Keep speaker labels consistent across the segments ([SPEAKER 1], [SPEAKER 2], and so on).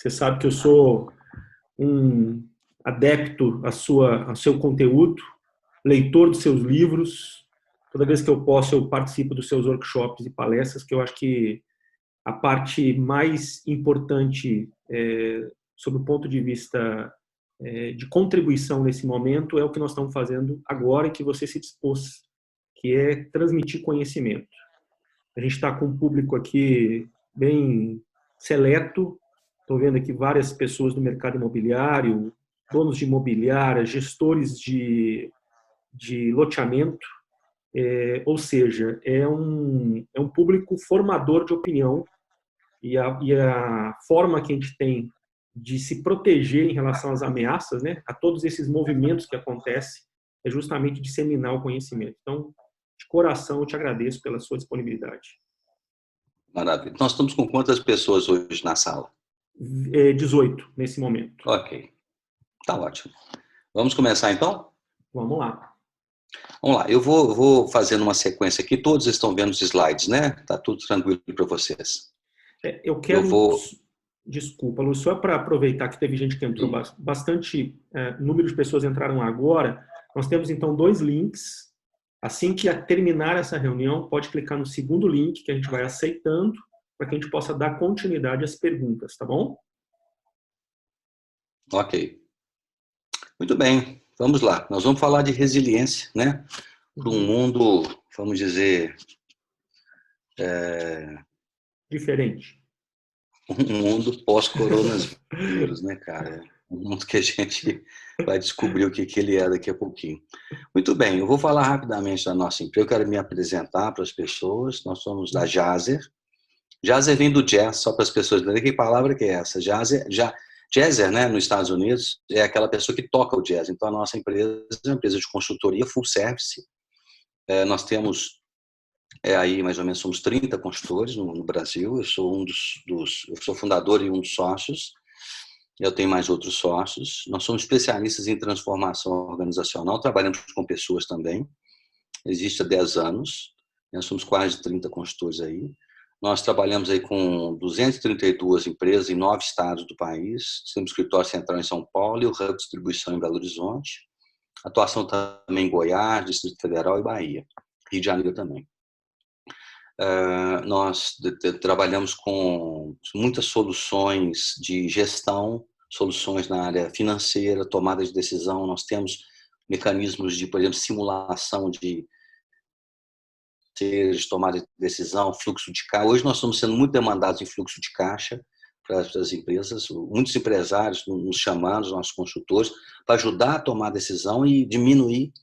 [SPEAKER 1] Você sabe que eu sou um adepto ao seu conteúdo, leitor dos seus livros. Toda vez que eu posso, eu participo dos seus workshops e palestras, que eu acho que a parte mais importante, sob o ponto de vista de contribuição nesse momento, é o que nós estamos fazendo agora e que você se dispôs, que é transmitir conhecimento. A gente está com um público aqui bem seleto. Estou vendo aqui várias pessoas do mercado imobiliário, donos de imobiliária, gestores de loteamento, ou seja, é um público formador de opinião e a forma que a gente tem de se proteger em relação às ameaças, né, a todos esses movimentos que acontecem, é justamente disseminar o conhecimento. Então, de coração, eu te agradeço pela sua disponibilidade.
[SPEAKER 2] Maravilha. Nós estamos com quantas pessoas hoje na sala?
[SPEAKER 1] 18, nesse momento.
[SPEAKER 2] Ok. Tá ótimo. Vamos começar, então?
[SPEAKER 1] Vamos lá.
[SPEAKER 2] Vamos lá. Eu vou fazendo uma sequência aqui. Todos estão vendo os slides, né? Tá tudo tranquilo para vocês.
[SPEAKER 1] Eu quero... Desculpa, Lu, só para aproveitar que teve gente que entrou bastante, número de pessoas entraram agora. Nós temos, então, 2 links. Assim que terminar essa reunião, pode clicar no segundo link que a gente vai aceitando para que a gente possa dar continuidade às perguntas, tá bom?
[SPEAKER 2] Ok. Muito bem. Vamos lá. Nós vamos falar de resiliência, né? Para um mundo, vamos dizer...
[SPEAKER 1] Diferente.
[SPEAKER 2] Um mundo pós-coronavírus, né, cara? Um mundo que a gente vai descobrir o que ele é daqui a pouquinho. Muito bem, eu vou falar rapidamente da nossa empresa. Eu quero me apresentar para as pessoas. Nós somos da Jazer. Jazer vem do jazz, só para as pessoas entenderem que palavra que é essa. Jazzer, né, nos Estados Unidos, é aquela pessoa que toca o jazz. Então, a nossa empresa é uma empresa de consultoria full service. Nós temos aí mais ou menos somos 30 consultores no Brasil. Eu sou eu sou fundador e um dos sócios. Eu tenho mais outros sócios. Nós somos especialistas em transformação organizacional, trabalhamos com pessoas também. Existe há 10 anos. Nós somos quase 30 consultores aí. Nós trabalhamos aí com 232 empresas em 9 estados do país. Temos escritório central em São Paulo e o hub de distribuição em Belo Horizonte. Atuação também em Goiás, Distrito Federal e Bahia. Rio de Janeiro também. Nós trabalhamos com muitas soluções de gestão, soluções na área financeira, tomada de decisão. Nós temos mecanismos de, por exemplo, simulação de tomada de decisão, fluxo de caixa. Hoje nós estamos sendo muito demandados em fluxo de caixa para as empresas. Muitos empresários nos chamando, os nossos consultores, para ajudar a tomar decisão e diminuir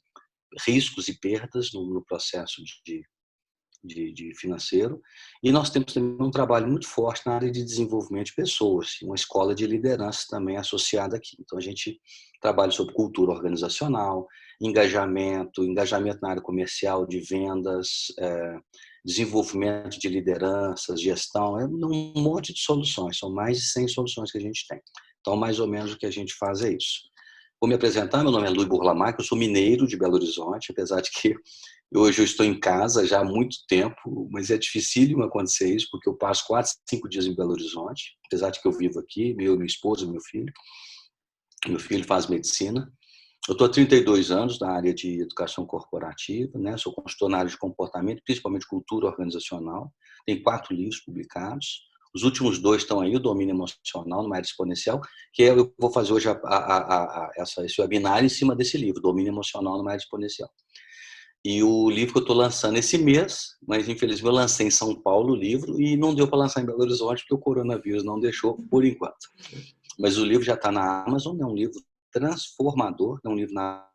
[SPEAKER 2] riscos e perdas no processo de financeiro. E nós temos também um trabalho muito forte na área de desenvolvimento de pessoas, uma escola de liderança também associada aqui. Então, a gente trabalha sobre cultura organizacional, engajamento na área comercial, de vendas, desenvolvimento de lideranças, gestão, um monte de soluções, são mais de 100 soluções que a gente tem. Então, mais ou menos o que a gente faz é isso. Vou me apresentar, meu nome é Luiz Burlamac, eu sou mineiro de Belo Horizonte, apesar de que hoje eu estou em casa já há muito tempo, mas é dificílimo acontecer isso, porque eu passo 4, 5 dias em Belo Horizonte, apesar de que eu vivo aqui, minha esposa, meu filho. Meu filho faz medicina. Eu estou há 32 anos na área de educação corporativa, né? Sou consultor na área de comportamento, principalmente cultura organizacional. Tenho 4 livros publicados. Os últimos 2 estão aí, o Domínio Emocional, numa área exponencial, que eu vou fazer hoje esse webinar em cima desse livro, Domínio Emocional numa área exponencial. E o livro que eu estou lançando esse mês, mas infelizmente eu lancei em São Paulo o livro e não deu para lançar em Belo Horizonte porque o coronavírus não deixou por enquanto. Mas o livro já está na Amazon, é um livro transformador, é um livro na...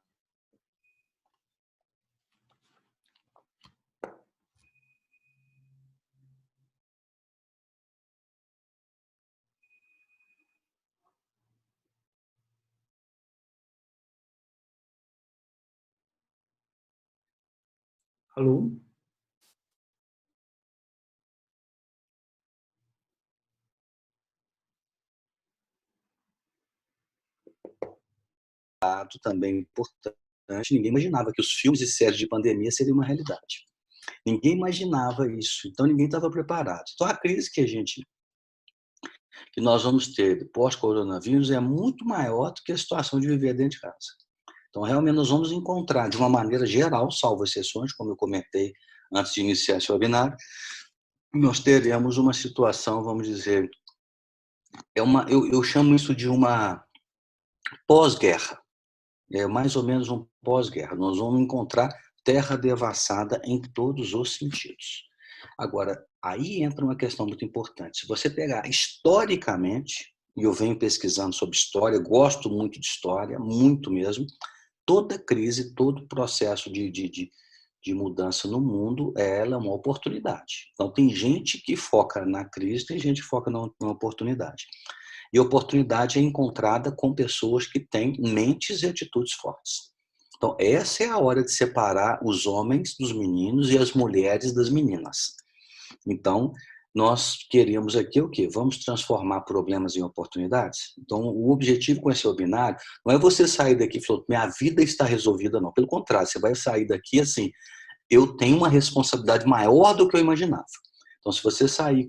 [SPEAKER 1] Alô?
[SPEAKER 2] Também importante, ninguém imaginava que os filmes e séries de pandemia seriam uma realidade. Ninguém imaginava isso, então ninguém estava preparado. Então a crise que a gente que nós vamos ter pós-coronavírus é muito maior do que a situação de viver dentro de casa. Então, realmente, nós vamos encontrar, de uma maneira geral, salvo exceções, como eu comentei antes de iniciar esse webinar, nós teremos uma situação, vamos dizer, eu chamo isso de uma pós-guerra. É mais ou menos um pós-guerra. Nós vamos encontrar terra devassada em todos os sentidos. Agora, aí entra uma questão muito importante. Se você pegar historicamente, e eu venho pesquisando sobre história, gosto muito de história, muito mesmo, toda crise, todo processo de mudança no mundo, ela é uma oportunidade. Então, tem gente que foca na crise, tem gente que foca na oportunidade. E oportunidade é encontrada com pessoas que têm mentes e atitudes fortes. Então, essa é a hora de separar os homens dos meninos e as mulheres das meninas. Então, nós queremos aqui o quê? Vamos transformar problemas em oportunidades? Então, o objetivo com esse webinar não é você sair daqui e falar, minha vida está resolvida, não. Pelo contrário, você vai sair daqui assim, eu tenho uma responsabilidade maior do que eu imaginava. Então, se você sair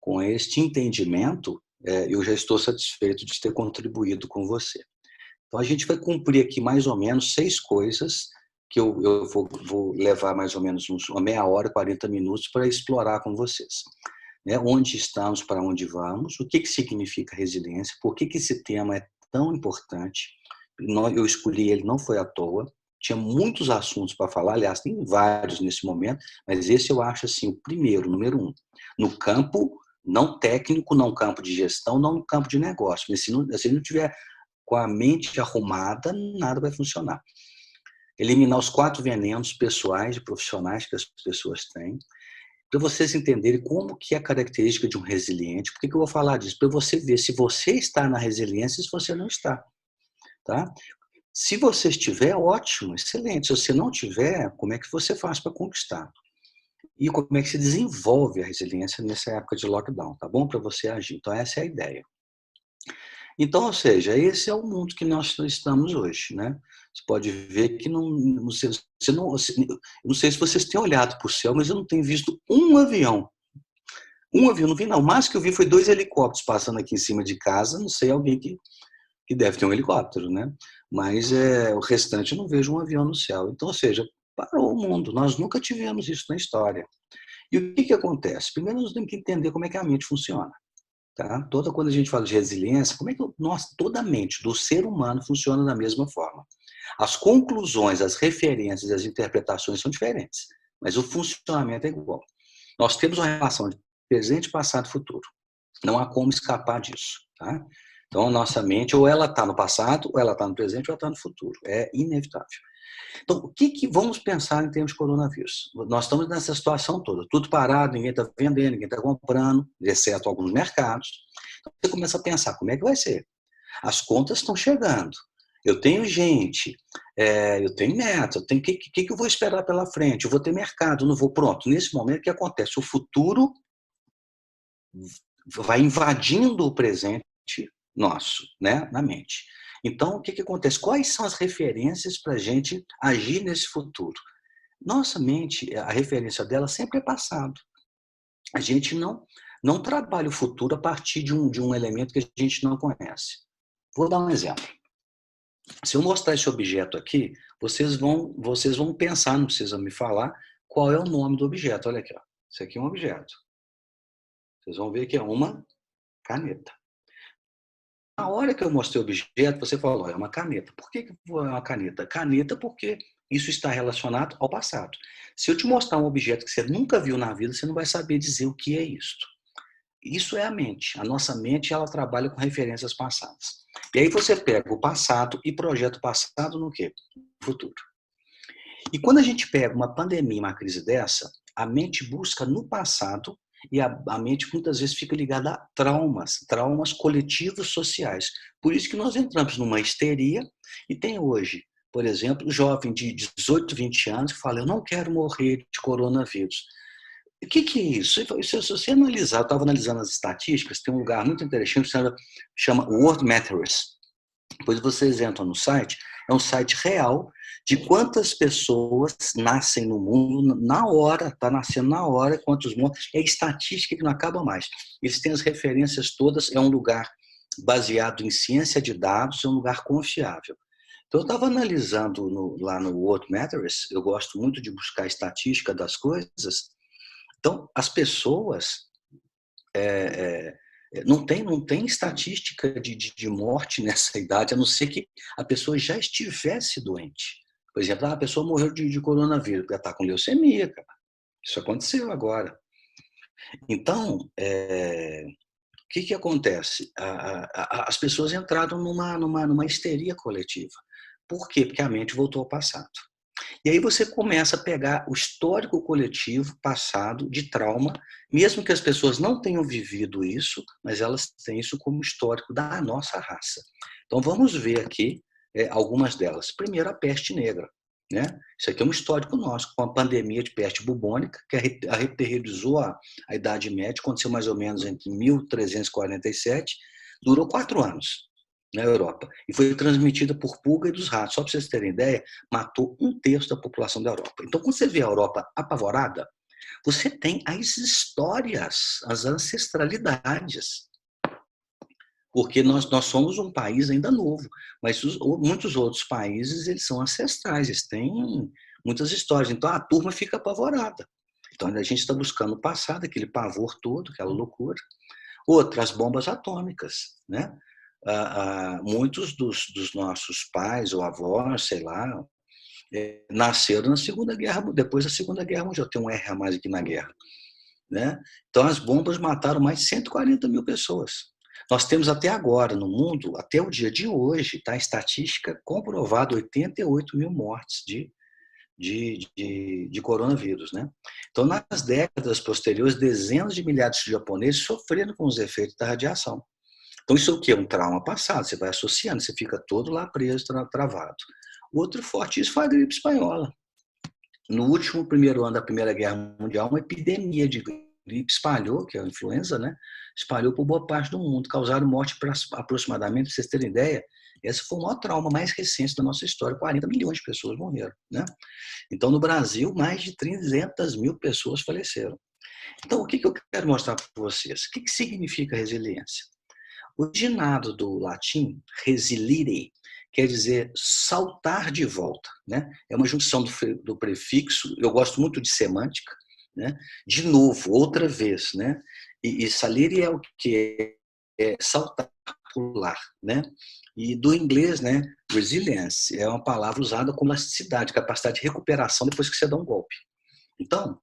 [SPEAKER 2] com este entendimento, eu já estou satisfeito de ter contribuído com você. Então, a gente vai cumprir aqui mais ou menos 6 coisas que eu vou levar mais ou menos uma meia hora, 40 minutos para explorar com vocês. Onde estamos, para onde vamos, o que significa resiliência, por que esse tema é tão importante. Eu escolhi ele, não foi à toa, tinha muitos assuntos para falar, aliás, tem vários nesse momento, mas esse eu acho assim, o primeiro, número 1, no campo não técnico, não campo de gestão, não campo de negócio. Mas se não tiver com a mente arrumada, nada vai funcionar. Eliminar os 4 venenos pessoais e profissionais que as pessoas têm, para vocês entenderem como que é a característica de um resiliente. Por que eu vou falar disso? Para você ver se você está na resiliência e se você não está. Tá? Se você estiver, ótimo, excelente. Se você não tiver, como é que você faz para conquistar? E como é que se desenvolve a resiliência nessa época de lockdown, tá bom? Para você agir. Então, essa é a ideia. Então, ou seja, esse é o mundo que nós estamos hoje, né? Você pode ver que não sei se vocês têm olhado para o céu, mas eu não tenho visto um avião. Um avião, não vi não. O máximo que eu vi foi 2 helicópteros passando aqui em cima de casa, não sei, alguém que deve ter um helicóptero, né? Mas o restante eu não vejo um avião no céu. Então, ou seja, parou o mundo. Nós nunca tivemos isso na história. E o que acontece? Primeiro, nós temos que entender como é que a mente funciona. Tá? Quando a gente fala de resiliência, como é que toda a mente do ser humano funciona da mesma forma? As conclusões, as referências, as interpretações são diferentes, mas o funcionamento é igual. Nós temos uma relação de presente, passado e futuro. Não há como escapar disso. Tá? Então, a nossa mente, ou ela está no passado, ou ela está no presente, ou ela está no futuro. É inevitável. Então, o que vamos pensar em termos de coronavírus? Nós estamos nessa situação toda, tudo parado, ninguém está vendendo, ninguém está comprando, exceto alguns mercados. Então, você começa a pensar, como é que vai ser? As contas estão chegando. Eu tenho gente, eu tenho meta, o que eu vou esperar pela frente? Eu vou ter mercado, não vou. Pronto, nesse momento, o que acontece? O futuro vai invadindo o presente nosso, né, na mente. Então, o que acontece? Quais são as referências para a gente agir nesse futuro? Nossa mente, a referência dela sempre é passado. A gente não trabalha o futuro a partir de um elemento que a gente não conhece. Vou dar um exemplo. Se eu mostrar esse objeto aqui, vocês vão pensar, não precisa me falar, qual é o nome do objeto. Olha aqui, ó. Isso aqui é um objeto. Vocês vão ver que é uma caneta. Na hora que eu mostrei o objeto, você falou, é uma caneta. Por que é uma caneta? Caneta porque isso está relacionado ao passado. Se eu te mostrar um objeto que você nunca viu na vida, você não vai saber dizer o que é isto. Isso é a mente. A nossa mente, ela trabalha com referências passadas. E aí você pega o passado e projeta o passado no quê? No futuro. E quando a gente pega uma pandemia, uma crise dessa, a mente busca no passado e a mente muitas vezes fica ligada a traumas coletivos sociais. Por isso que nós entramos numa histeria e tem hoje, por exemplo, um jovem de 18, 20 anos que fala, eu não quero morrer de coronavírus. O que é isso? Se você analisar, eu estava analisando as estatísticas, tem um lugar muito interessante que chama World Matters. Depois vocês entram no site, é um site real de quantas pessoas nascem no mundo na hora, está nascendo na hora, quantos mortos, é estatística que não acaba mais. Eles têm as referências todas, é um lugar baseado em ciência de dados, é um lugar confiável. Então, eu estava analisando lá no World Matters, eu gosto muito de buscar estatística das coisas. Então, as pessoas não tem estatística de morte nessa idade, a não ser que a pessoa já estivesse doente. Por exemplo, a pessoa morreu de coronavírus, porque está com leucemia, cara. Isso aconteceu agora. Então, o que acontece? As pessoas entraram numa histeria coletiva. Por quê? Porque a mente voltou ao passado. E aí você começa a pegar o histórico coletivo passado de trauma, mesmo que as pessoas não tenham vivido isso, mas elas têm isso como histórico da nossa raça. Então vamos ver aqui algumas delas. Primeiro, a peste negra. Né? Isso aqui é um histórico nosso, com a pandemia de peste bubônica, que aterrorizou a Idade Média, aconteceu mais ou menos entre 1347, durou 4 anos na Europa, e foi transmitida por pulga e dos ratos. Só para vocês terem ideia, matou 1/3 da população da Europa. Então, quando você vê a Europa apavorada, você tem as histórias, as ancestralidades. Porque nós somos um país ainda novo, mas muitos outros países eles são ancestrais, eles têm muitas histórias. Então, a turma fica apavorada. Então, a gente está buscando o passado, aquele pavor todo, aquela loucura. Outras bombas atômicas, né? Muitos dos nossos pais ou avós, sei lá, nasceram na Segunda Guerra, depois da Segunda Guerra Mundial. Tem um R a mais aqui na guerra. Né? Então, as bombas mataram mais de 140 mil pessoas. Nós temos até agora, no mundo, até o dia de hoje, tá, estatística comprovada, 88 mil mortes de coronavírus. Né? Então, nas décadas posteriores, dezenas de milhares de japoneses sofreram com os efeitos da radiação. Então, isso é o quê? Um trauma passado. Você vai associando, você fica todo lá preso, travado. Outro fortíssimo foi a gripe espanhola. No último primeiro ano da Primeira Guerra Mundial, uma epidemia de gripe espalhou, que é a influenza, né? Espalhou por boa parte do mundo, causaram morte para aproximadamente, para vocês terem ideia, esse foi o maior trauma mais recente da nossa história, 40 milhões de pessoas morreram, né? Então, no Brasil, mais de 300 mil pessoas faleceram. Então, o que eu quero mostrar para vocês? O que significa resiliência? Originado do latim resilire, quer dizer saltar de volta. Né? É uma junção do prefixo, eu gosto muito de semântica, né? De novo, outra vez. Né? E salire é o que? É saltar, pular. Né? E do inglês, né? Resilience, é uma palavra usada com elasticidade, capacidade de recuperação depois que você dá um golpe. Então,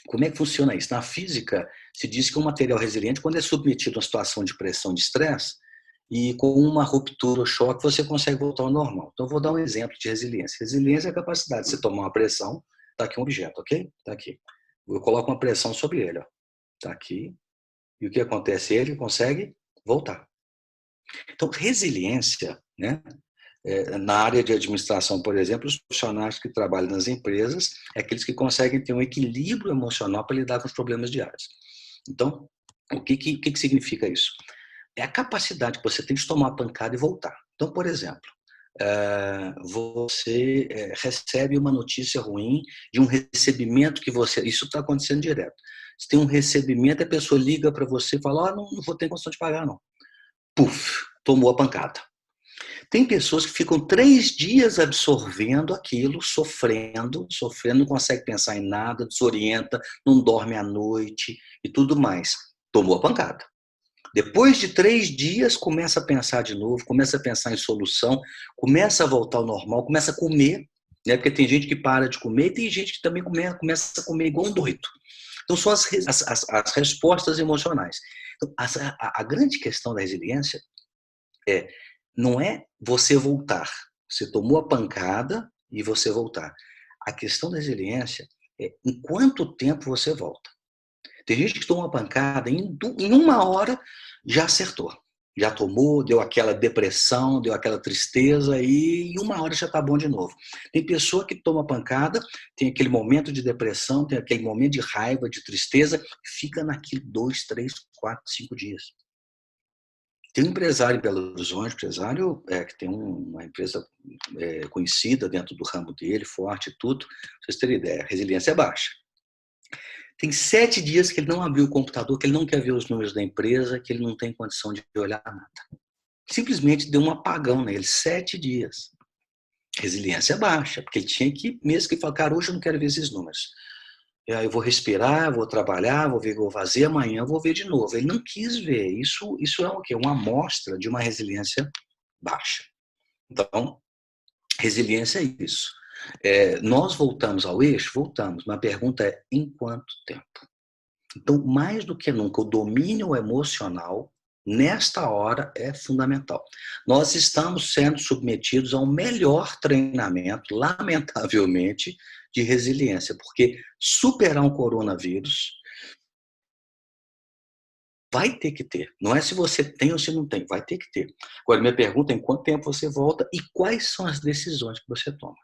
[SPEAKER 2] como é que funciona isso? Na física, se diz que um material resiliente, quando é submetido a uma situação de pressão, de estresse, e com uma ruptura ou choque, você consegue voltar ao normal. Então, eu vou dar um exemplo de resiliência. Resiliência é a capacidade de você tomar uma pressão. Está aqui um objeto, ok? Está aqui. Eu coloco uma pressão sobre ele. Está aqui. E o que acontece? Ele consegue voltar. Então, resiliência, né? Na área de administração, por exemplo, os profissionais que trabalham nas empresas é aqueles que conseguem ter um equilíbrio emocional para lidar com os problemas diários. Então, o que significa isso? É a capacidade que você tem de tomar a pancada e voltar. Então, por exemplo, você recebe uma notícia ruim de um recebimento que você... Isso está acontecendo direto. Você tem um recebimento, a pessoa liga para você e fala, não vou ter condição de pagar, não. Puf, tomou a pancada. Tem pessoas que ficam 3 dias absorvendo aquilo, sofrendo, não consegue pensar em nada, desorienta, não dorme à noite e tudo mais. Tomou a pancada. Depois de 3 dias, começa a pensar de novo, começa a pensar em solução, começa a voltar ao normal, começa a comer, né? Porque tem gente que para de comer e tem gente que também começa a comer igual um doido. Então, são as respostas emocionais. Então, a grande questão da resiliência não é você voltar. Você tomou a pancada e você voltar. A questão da resiliência é em quanto tempo você volta. Tem gente que toma uma pancada em 1 hora já acertou. Já tomou, deu aquela depressão, deu aquela tristeza e em 1 hora já está bom de novo. Tem pessoa que toma pancada, tem aquele momento de depressão, tem aquele momento de raiva, de tristeza, fica naquilo 2, 3, 4, 5 dias. Tem um empresário em Belo Horizonte, empresário que tem uma empresa conhecida dentro do ramo dele, forte e tudo. Pra vocês terem ideia, a resiliência é baixa. Tem 7 dias que ele não abriu o computador, que ele não quer ver os números da empresa, que ele não tem condição de olhar nada. Simplesmente deu um apagão nele, 7 dias. Resiliência baixa, porque ele tinha que, mesmo que falar, cara, hoje eu não quero ver esses números. Eu vou respirar, vou trabalhar, vou ver o que eu vou fazer, amanhã eu vou ver de novo. Ele não quis ver. Isso é o quê? Uma amostra de uma resiliência baixa. Então, resiliência é isso. Nós voltamos ao eixo? Voltamos. Mas a pergunta é, em quanto tempo? Então, mais do que nunca, o domínio emocional, nesta hora, é fundamental. Nós estamos sendo submetidos ao melhor treinamento, lamentavelmente, de resiliência, porque superar um coronavírus vai ter que ter. Não é se você tem ou se não tem, vai ter que ter. Agora, minha pergunta é em quanto tempo você volta e quais são as decisões que você toma.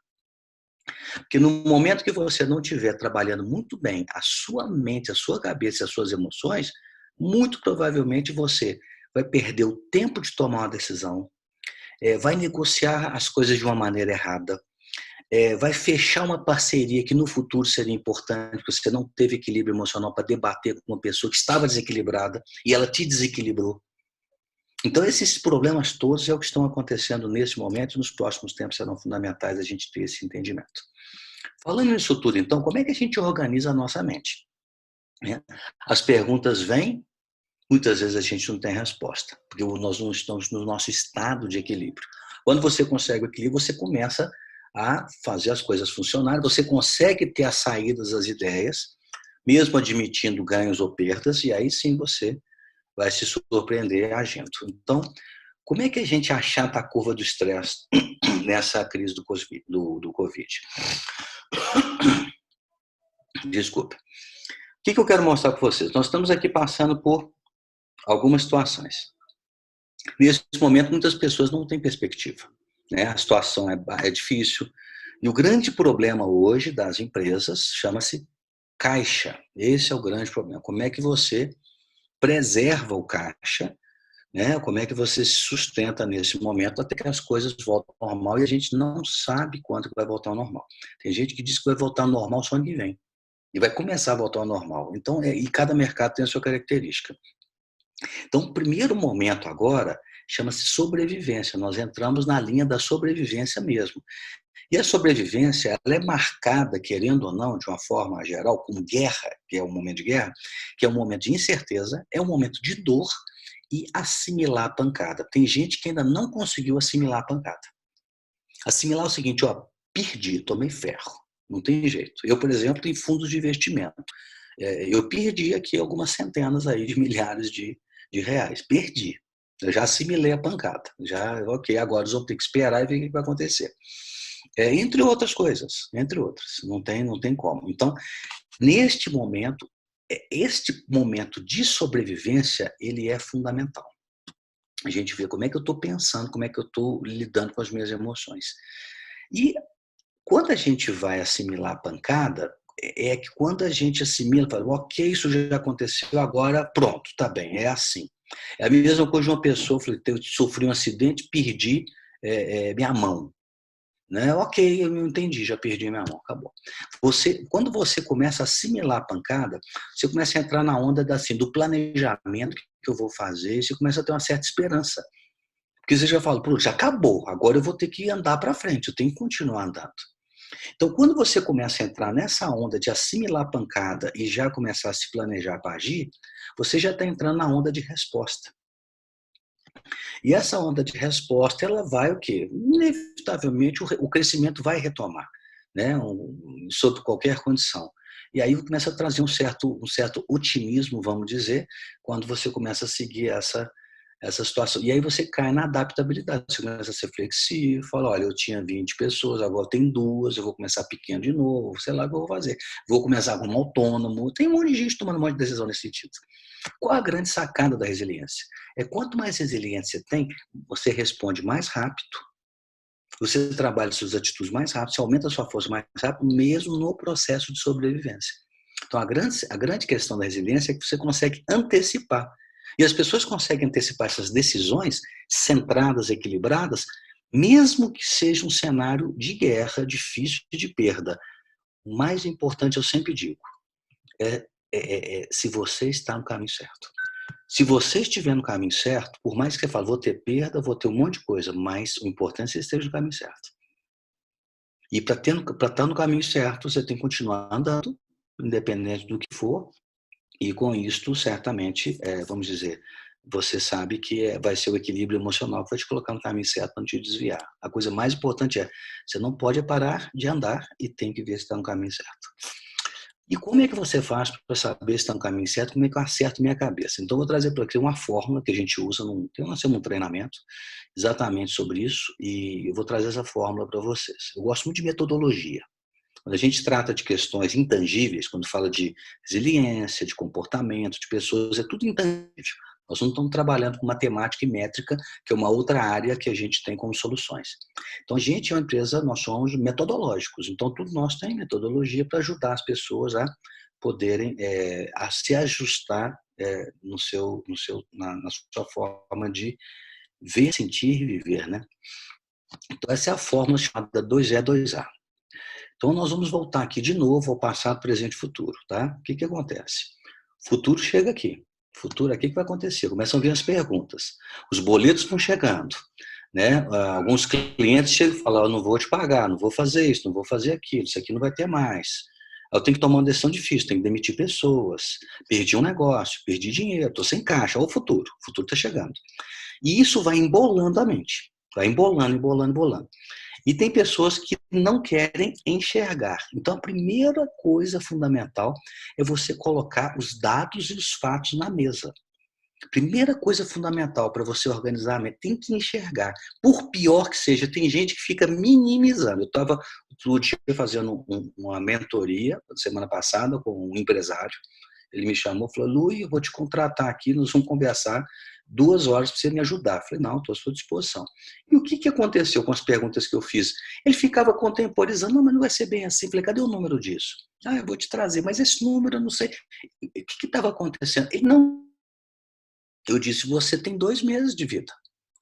[SPEAKER 2] Porque no momento que você não estiver trabalhando muito bem a sua mente, a sua cabeça, as suas emoções, muito provavelmente você vai perder o tempo de tomar uma decisão, vai negociar as coisas de uma maneira errada, vai fechar uma parceria que no futuro seria importante, porque você não teve equilíbrio emocional para debater com uma pessoa que estava desequilibrada e ela te desequilibrou. Então, esses problemas todos é o que estão acontecendo nesse momento e nos próximos tempos serão fundamentais a gente ter esse entendimento. Falando nisso tudo, então, como é que a gente organiza a nossa mente? As perguntas vêm, muitas vezes a gente não tem resposta, porque nós não estamos no nosso estado de equilíbrio. Quando você consegue o equilíbrio, você começa a fazer as coisas funcionarem, você consegue ter as saídas das ideias, mesmo admitindo ganhos ou perdas, e aí sim você vai se surpreender agindo. Então, como é que a gente achata a curva do estresse nessa crise do Covid? Desculpa. O que eu quero mostrar para vocês? Nós estamos aqui passando por algumas situações. Nesse momento, muitas pessoas não têm perspectiva. A situação é difícil. E o grande problema hoje das empresas chama-se caixa. Esse é o grande problema. Como é que você preserva o caixa? Como é que você se sustenta nesse momento até que as coisas voltem ao normal e a gente não sabe quando vai voltar ao normal. Tem gente que diz que vai voltar ao normal só ano que vem. E vai começar a voltar ao normal. Então, e cada mercado tem a sua característica. Então, o primeiro momento agora chama-se sobrevivência. Nós entramos na linha da sobrevivência mesmo. E a sobrevivência, ela é marcada, querendo ou não, de uma forma geral, como guerra, que é um momento de guerra, que é um momento de incerteza, é um momento de dor e assimilar a pancada. Tem gente que ainda não conseguiu assimilar a pancada. Assimilar o seguinte, perdi, tomei ferro. Não tem jeito. Eu, por exemplo, tenho fundos de investimento. Eu perdi aqui algumas centenas aí de milhares de reais. Perdi. Eu já assimilei a pancada. Ok, agora eles vão ter que esperar e ver o que vai acontecer. Entre outras coisas, entre outras. Não tem como. Então, neste momento, este momento de sobrevivência, ele é fundamental. A gente vê como é que eu estou pensando, como é que eu estou lidando com as minhas emoções. E quando a gente vai assimilar a pancada, é que quando a gente assimila, fala, ok, isso já aconteceu, agora pronto, tá bem, é assim. É a mesma coisa de uma pessoa, eu sofri um acidente, perdi minha mão. Ok, eu entendi, já perdi minha mão, acabou. Quando você começa a assimilar a pancada, você começa a entrar na onda do planejamento que eu vou fazer, você começa a ter uma certa esperança. Porque você já fala, já acabou, agora eu vou ter que andar para frente, eu tenho que continuar andando. Então, quando você começa a entrar nessa onda de assimilar a pancada e já começar a se planejar para agir, você já está entrando na onda de resposta. E essa onda de resposta, ela vai o quê? Inevitavelmente, o crescimento vai retomar, sob qualquer condição. E aí começa a trazer um certo otimismo, vamos dizer, quando você começa a seguir essa situação. E aí você cai na adaptabilidade, você começa a ser flexível, fala, olha, eu tinha 20 pessoas, agora tem 2, eu vou começar pequeno de novo, sei lá o que eu vou fazer. Vou começar como autônomo, tem um monte de gente tomando um monte de decisão nesse sentido. Qual a grande sacada da resiliência? Quanto mais resiliência você tem, você responde mais rápido, você trabalha suas atitudes mais rápido, você aumenta a sua força mais rápido, mesmo no processo de sobrevivência. Então, a grande questão da resiliência é que você consegue antecipar. E as pessoas conseguem antecipar essas decisões centradas, equilibradas, mesmo que seja um cenário de guerra, difícil de perda. O mais importante, eu sempre digo, é se você está no caminho certo. Se você estiver no caminho certo, por mais que você fale, vou ter perda, vou ter um monte de coisa, mas o importante é que você esteja no caminho certo. E para estar no caminho certo, você tem que continuar andando, independente do que for, e com isto, certamente, vamos dizer, você sabe que vai ser o equilíbrio emocional que vai te colocar no caminho certo para não te desviar. A coisa mais importante você não pode parar de andar e tem que ver se está no caminho certo. E como é que você faz para saber se está no caminho certo? Como é que eu acerto minha cabeça? Então, eu vou trazer para aqui uma fórmula que a gente usa, nós temos um treinamento exatamente sobre isso, e eu vou trazer essa fórmula para vocês. Eu gosto muito de metodologia. Quando a gente trata de questões intangíveis, quando fala de resiliência, de comportamento, de pessoas, é tudo intangível. Nós não estamos trabalhando com matemática e métrica, que é uma outra área que a gente tem como soluções. Então, a gente é uma empresa, nós somos metodológicos. Então, tudo nós tem metodologia para ajudar as pessoas a poderem a se ajustar na sua forma de ver, sentir e viver, né? Então, essa é a fórmula chamada 2E, 2A. Então, nós vamos voltar aqui de novo ao passado, presente e futuro, tá? O que acontece? O futuro chega aqui. O futuro aqui, o que vai acontecer? Começam a vir as perguntas. Os boletos estão chegando, né? Alguns clientes chegam e falam, eu não vou te pagar, não vou fazer isso, não vou fazer aquilo, isso aqui não vai ter mais. Eu tenho que tomar uma decisão difícil, tenho que demitir pessoas, perdi um negócio, perdi dinheiro, estou sem caixa. Olha o futuro está chegando. E isso vai embolando a mente, vai embolando, embolando, embolando. E tem pessoas que não querem enxergar. Então, a primeira coisa fundamental é você colocar os dados e os fatos na mesa. Primeira coisa fundamental para você organizar a mente, tem que enxergar. Por pior que seja, tem gente que fica minimizando. Eu estava outro dia fazendo uma mentoria, semana passada, com um empresário. Ele me chamou e falou, Lui, eu vou te contratar aqui, nós vamos conversar 2 horas para você me ajudar. Eu falei, não, estou à sua disposição. E o que aconteceu com as perguntas que eu fiz? Ele ficava contemporizando, não, mas não vai ser bem assim. Eu falei, cadê o número disso? Eu vou te trazer, mas esse número eu não sei. O que estava acontecendo? Ele não. Eu disse, você tem 2 meses de vida.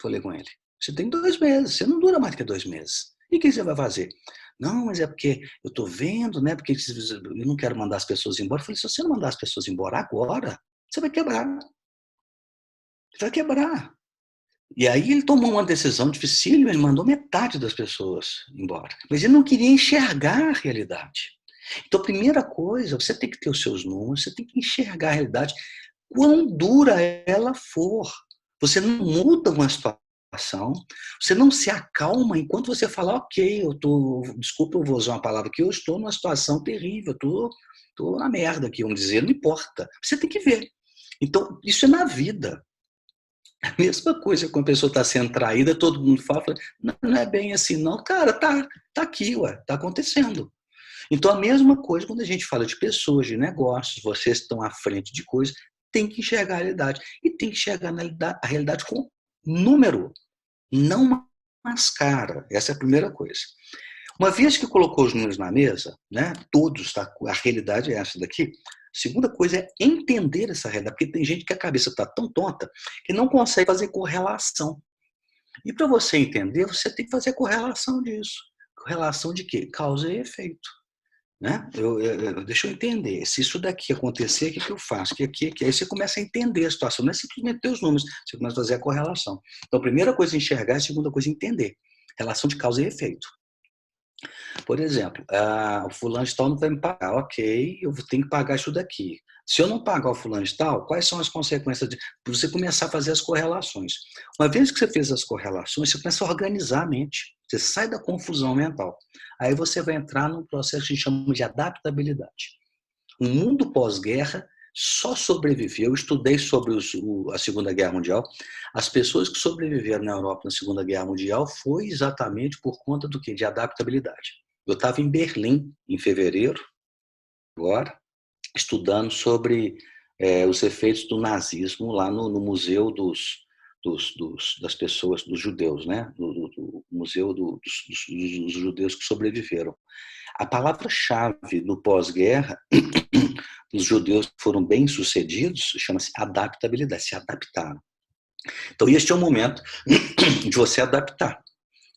[SPEAKER 2] Falei com ele. Você tem 2 meses, você não dura mais que 2 meses. E o que você vai fazer? Não, mas é porque eu estou vendo, né? Porque eu não quero mandar as pessoas embora. Eu falei, se você não mandar as pessoas embora agora, você vai quebrar. Você vai quebrar. E aí ele tomou uma decisão dificílima, ele mandou metade das pessoas embora. Mas ele não queria enxergar a realidade. Então, a primeira coisa, você tem que ter os seus números, você tem que enxergar a realidade, quão dura ela for. Você não muda uma situação, você não se acalma enquanto você fala, ok, desculpa, eu vou usar uma palavra aqui, eu estou numa situação terrível, eu estou na merda aqui, vamos dizer, não importa. Você tem que ver. Então, isso é na vida. A mesma coisa quando a pessoa está sendo traída, todo mundo fala, não é bem assim, não. Cara, tá aqui, tá acontecendo. Então, a mesma coisa quando a gente fala de pessoas, de negócios, vocês estão à frente de coisas, tem que enxergar a realidade. E tem que enxergar a realidade com número, não mascara. Essa é a primeira coisa. Uma vez que colocou os números na mesa, né, todos, tá, a realidade é essa daqui, a segunda coisa é entender essa realidade, porque tem gente que a cabeça está tão tonta que não consegue fazer correlação. E para você entender, você tem que fazer correlação disso. Correlação de quê? Causa e efeito. Né? Deixa eu entender. Se isso daqui acontecer, o que eu faço? Aí você começa a entender a situação. Não é simplesmente ter os números, você começa a fazer a correlação. Então, a primeira coisa é enxergar, a segunda coisa é entender. Relação de causa e efeito. Por exemplo, o fulano de tal não vai me pagar. Ok, eu tenho que pagar isso daqui. Se eu não pagar o fulano de tal, quais são as consequências de você começar a fazer as correlações? Uma vez que você fez as correlações, você começa a organizar a mente. Você sai da confusão mental. Aí você vai entrar num processo que a gente chama de adaptabilidade. O mundo pós-guerra só sobreviveu. Eu estudei sobre a Segunda Guerra Mundial. As pessoas que sobreviveram na Europa na Segunda Guerra Mundial foi exatamente por conta do quê? De adaptabilidade. Eu estava em Berlim, em fevereiro, agora, estudando sobre os efeitos do nazismo lá no Museu das pessoas, dos judeus, né? No Museu dos Judeus que Sobreviveram. A palavra-chave no pós-guerra dos judeus que foram bem-sucedidos chama-se adaptabilidade, se adaptaram. Então, este é o momento de você adaptar.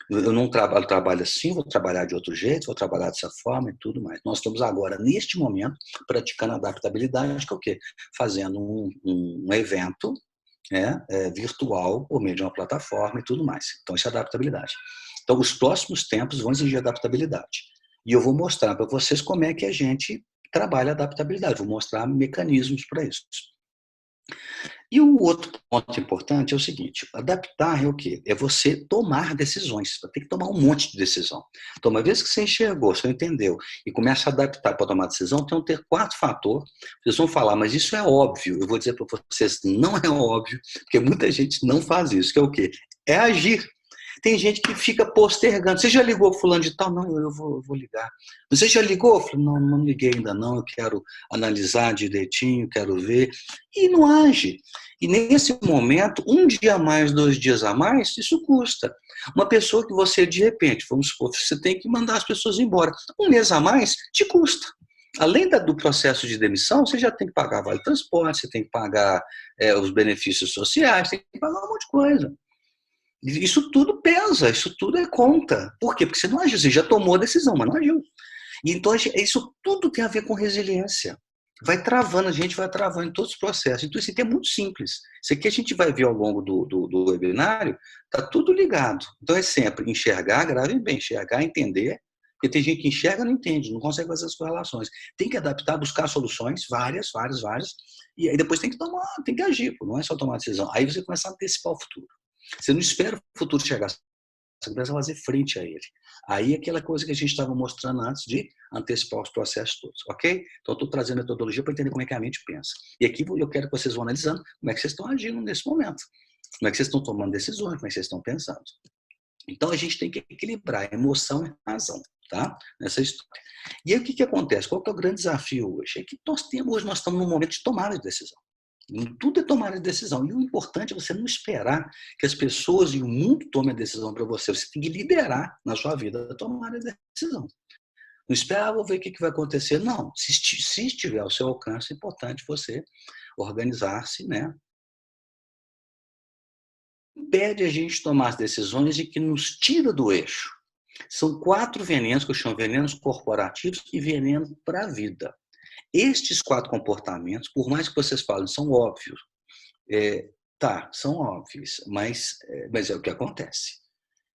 [SPEAKER 2] Eu não trabalho assim, vou trabalhar de outro jeito, vou trabalhar dessa forma e tudo mais. Nós estamos agora, neste momento, praticando adaptabilidade, que é o quê? Fazendo um evento, né, virtual, por meio de uma plataforma e tudo mais. Então, isso é adaptabilidade. Então, os próximos tempos vão exigir adaptabilidade. E eu vou mostrar para vocês como é que a gente trabalha a adaptabilidade. Vou mostrar mecanismos para isso. E o outro ponto importante é o seguinte: adaptar é o quê? É você tomar decisões. Você tem que tomar um monte de decisão. Então, uma vez que você enxergou, você entendeu, e começa a adaptar para tomar decisão, tem que ter 4 fatores. Vocês vão falar, mas isso é óbvio. Eu vou dizer para vocês, não é óbvio, porque muita gente não faz isso, que é o quê? É agir. Tem gente que fica postergando. Você já ligou fulano de tal? Não, eu vou ligar. Você já ligou? Eu falei, não liguei ainda não, eu quero analisar direitinho, quero ver. E não age. E nesse momento, um dia a mais, 2 dias a mais, isso custa. Uma pessoa que você, de repente, vamos supor, você tem que mandar as pessoas embora. 1 mês a mais, te custa. Além do processo de demissão, você já tem que pagar vale transporte, você tem que pagar os benefícios sociais, tem que pagar um monte de coisa. Isso tudo pesa, isso tudo é conta. Por quê? Porque você não agiu, você já tomou a decisão, mas não agiu. E então, isso tudo tem a ver com resiliência. Vai travando, a gente vai travando em todos os processos. Então, isso aqui é muito simples. Isso aqui a gente vai ver ao longo do webinário, está tudo ligado. Então, é sempre enxergar, gravem bem, enxergar, entender, porque tem gente que enxerga e não entende, não consegue fazer as correlações. Tem que adaptar, buscar soluções, várias, e aí depois tem que agir, não é só tomar decisão. Aí você começa a antecipar o futuro. Você não espera o futuro chegar, você começa a fazer frente a ele. Aí é aquela coisa que a gente estava mostrando antes de antecipar os processos todos, ok? Então, estou trazendo a metodologia para entender como é que a mente pensa. E aqui eu quero que vocês vão analisando como é que vocês estão agindo nesse momento. Como é que vocês estão tomando decisões, como é que vocês estão pensando. Então, a gente tem que equilibrar emoção e razão, tá? Nessa história. E aí, o que acontece? Qual que é o grande desafio hoje? É que hoje nós estamos num momento de tomada de decisão. Tudo é tomar a decisão. E o importante é você não esperar que as pessoas e o mundo tomem a decisão para você. Você tem que liderar na sua vida a tomar a decisão. Não esperar, vou ver o que vai acontecer. Não. Se estiver ao seu alcance, é importante você organizar-se, né? Impede a gente de tomar as decisões e que nos tira do eixo. São 4 venenos, que eu chamo venenos corporativos e venenos para a vida. Estes 4 comportamentos, por mais que vocês falem, são óbvios. São óbvios, mas é o que acontece.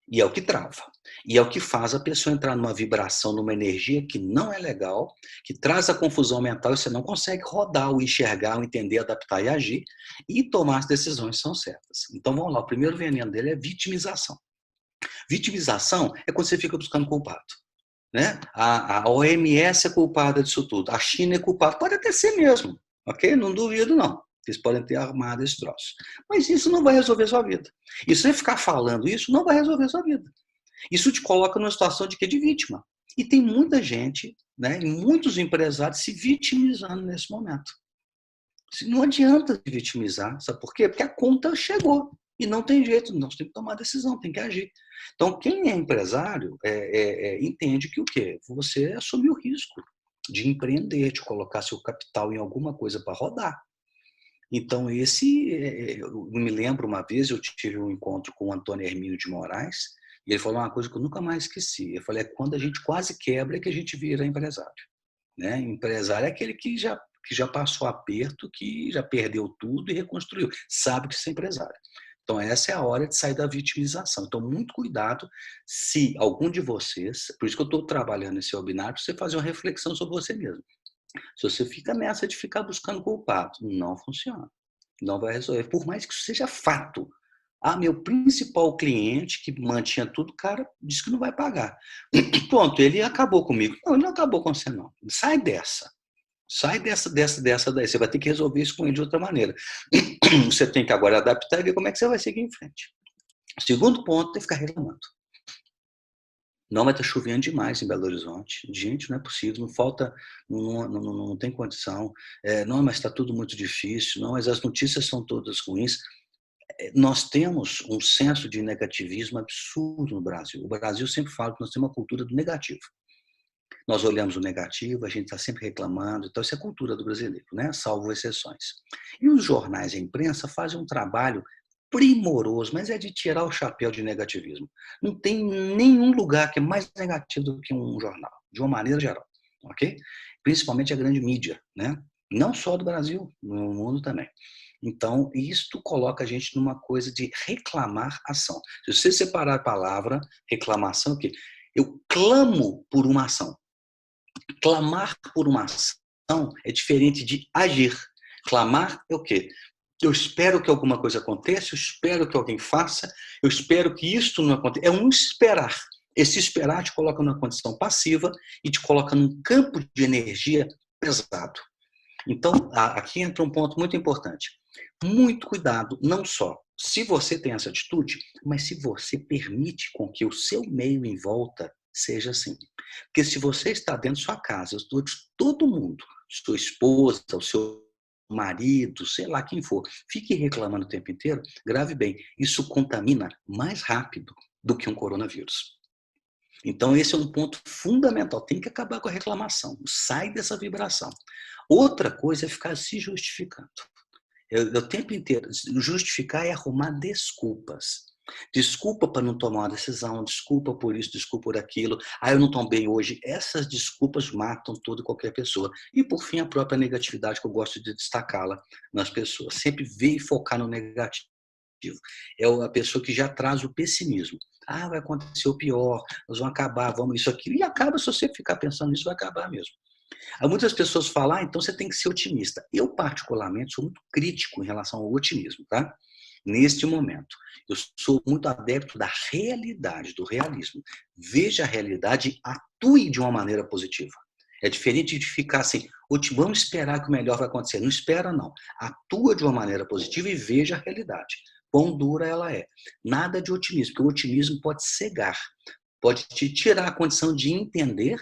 [SPEAKER 2] E é o que trava. E é o que faz a pessoa entrar numa vibração, numa energia que não é legal, que traz a confusão mental e você não consegue rodar, ou enxergar, ou entender, adaptar e agir, e tomar as decisões que são certas. Então vamos lá, o primeiro veneno dele é vitimização. Vitimização é quando você fica buscando culpado. Né? A OMS é culpada disso tudo, a China é culpada, pode até ser mesmo, ok? Não duvido, não. Vocês podem ter armado esse troço. Mas isso não vai resolver sua vida. E se você ficar falando isso, não vai resolver sua vida. Isso te coloca numa situação de vítima. E tem muita gente, né, e muitos empresários se vitimizando nesse momento. Não adianta se vitimizar, sabe por quê? Porque a conta chegou. E não tem jeito, nós temos que tomar decisão, tem que agir. Então, quem é empresário entende que o quê? Você assumiu o risco de empreender, de colocar seu capital em alguma coisa para rodar. Então, eu me lembro uma vez, eu tive um encontro com o Antônio Hermínio de Moraes, e ele falou uma coisa que eu nunca mais esqueci. Eu falei, quando a gente quase quebra é que a gente vira empresário. Né? Empresário é aquele que já passou aperto, que já perdeu tudo e reconstruiu. Sabe que você é empresário. Então, essa é a hora de sair da vitimização. Então, muito cuidado se algum de vocês, por isso que eu estou trabalhando nesse webinar, para você fazer uma reflexão sobre você mesmo. Se você fica nessa de ficar buscando culpado, não funciona. Não vai resolver. Por mais que isso seja fato. Meu principal cliente, que mantinha tudo, cara, disse que não vai pagar. Pronto, ele acabou comigo. Não, ele não acabou com você, não. Sai dessa. Sai dessa daí. Você vai ter que resolver isso com ele de outra maneira. Você tem que agora adaptar e ver como é que você vai seguir em frente. Segundo ponto, tem que ficar reclamando. Não vai estar chovendo demais em Belo Horizonte. Gente, não é possível, não falta, não tem condição. Não, mas está tudo muito difícil. Não, mas as notícias são todas ruins. Nós temos um senso de negativismo absurdo no Brasil. O Brasil sempre fala que nós temos uma cultura do negativo. Nós olhamos o negativo, a gente está sempre reclamando, então isso é cultura do brasileiro, né? Salvo exceções. E os jornais e a imprensa fazem um trabalho primoroso, mas é de tirar o chapéu de negativismo. Não tem nenhum lugar que é mais negativo do que um jornal, de uma maneira geral, ok? Principalmente a grande mídia, né? Não só do Brasil, no mundo também. Então, isto coloca a gente numa coisa de reclamar ação. Se você separar a palavra reclamação, o quê? Eu clamo por uma ação. Clamar por uma ação é diferente de agir. Clamar é o quê? Eu espero que alguma coisa aconteça, eu espero que alguém faça, eu espero que isto não aconteça. É um esperar. Esse esperar te coloca numa condição passiva e te coloca num campo de energia pesado. Então, aqui entra um ponto muito importante. Muito cuidado, não só se você tem essa atitude, mas se você permite com que o seu meio em volta seja assim. Porque se você está dentro da sua casa, todo mundo, sua esposa, o seu marido, sei lá quem for, fique reclamando o tempo inteiro, grave bem, isso contamina mais rápido do que um coronavírus. Então, esse é um ponto fundamental. Tem que acabar com a reclamação. Sai dessa vibração. Outra coisa é ficar se justificando. O tempo inteiro, justificar é arrumar desculpas. Desculpa para não tomar uma decisão, desculpa por isso, desculpa por aquilo. Ah, eu não estou bem hoje. Essas desculpas matam toda e qualquer pessoa. E, por fim, a própria negatividade, que eu gosto de destacá-la nas pessoas. Sempre ver e focar no negativo. É a pessoa que já traz o pessimismo. Ah, vai acontecer o pior, nós vamos acabar, vamos isso, aquilo. E acaba, se você ficar pensando nisso, vai acabar mesmo. Há muitas pessoas falam, então você tem que ser otimista. Eu, particularmente, sou muito crítico em relação ao otimismo, tá? Neste momento. Eu sou muito adepto da realidade, do realismo. Veja a realidade e atue de uma maneira positiva. É diferente de ficar assim, vamos esperar que o melhor vai acontecer. Não espera, não. Atua de uma maneira positiva e veja a realidade. Quão dura ela é. Nada de otimismo, porque o otimismo pode cegar, pode te tirar a condição de entender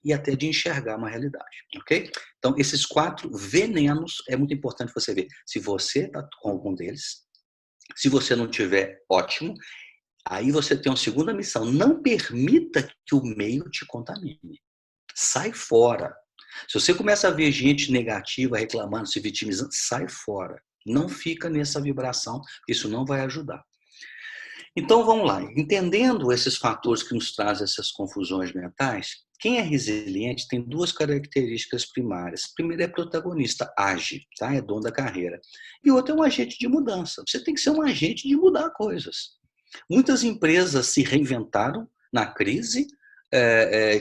[SPEAKER 2] e até de enxergar uma realidade, ok? Então, esses 4 venenos é muito importante você ver. Se você está com algum deles, se você não tiver, ótimo. Aí você tem uma segunda missão. Não permita que o meio te contamine. Sai fora. Se você começa a ver gente negativa, reclamando, se vitimizando, sai fora. Não fica nessa vibração, isso não vai ajudar. Então, vamos lá. Entendendo esses fatores que nos trazem essas confusões mentais, quem é resiliente tem 2 características primárias. Primeiro é protagonista, age, tá? É dono da carreira. E outro é um agente de mudança. Você tem que ser um agente de mudar coisas. Muitas empresas se reinventaram na crise,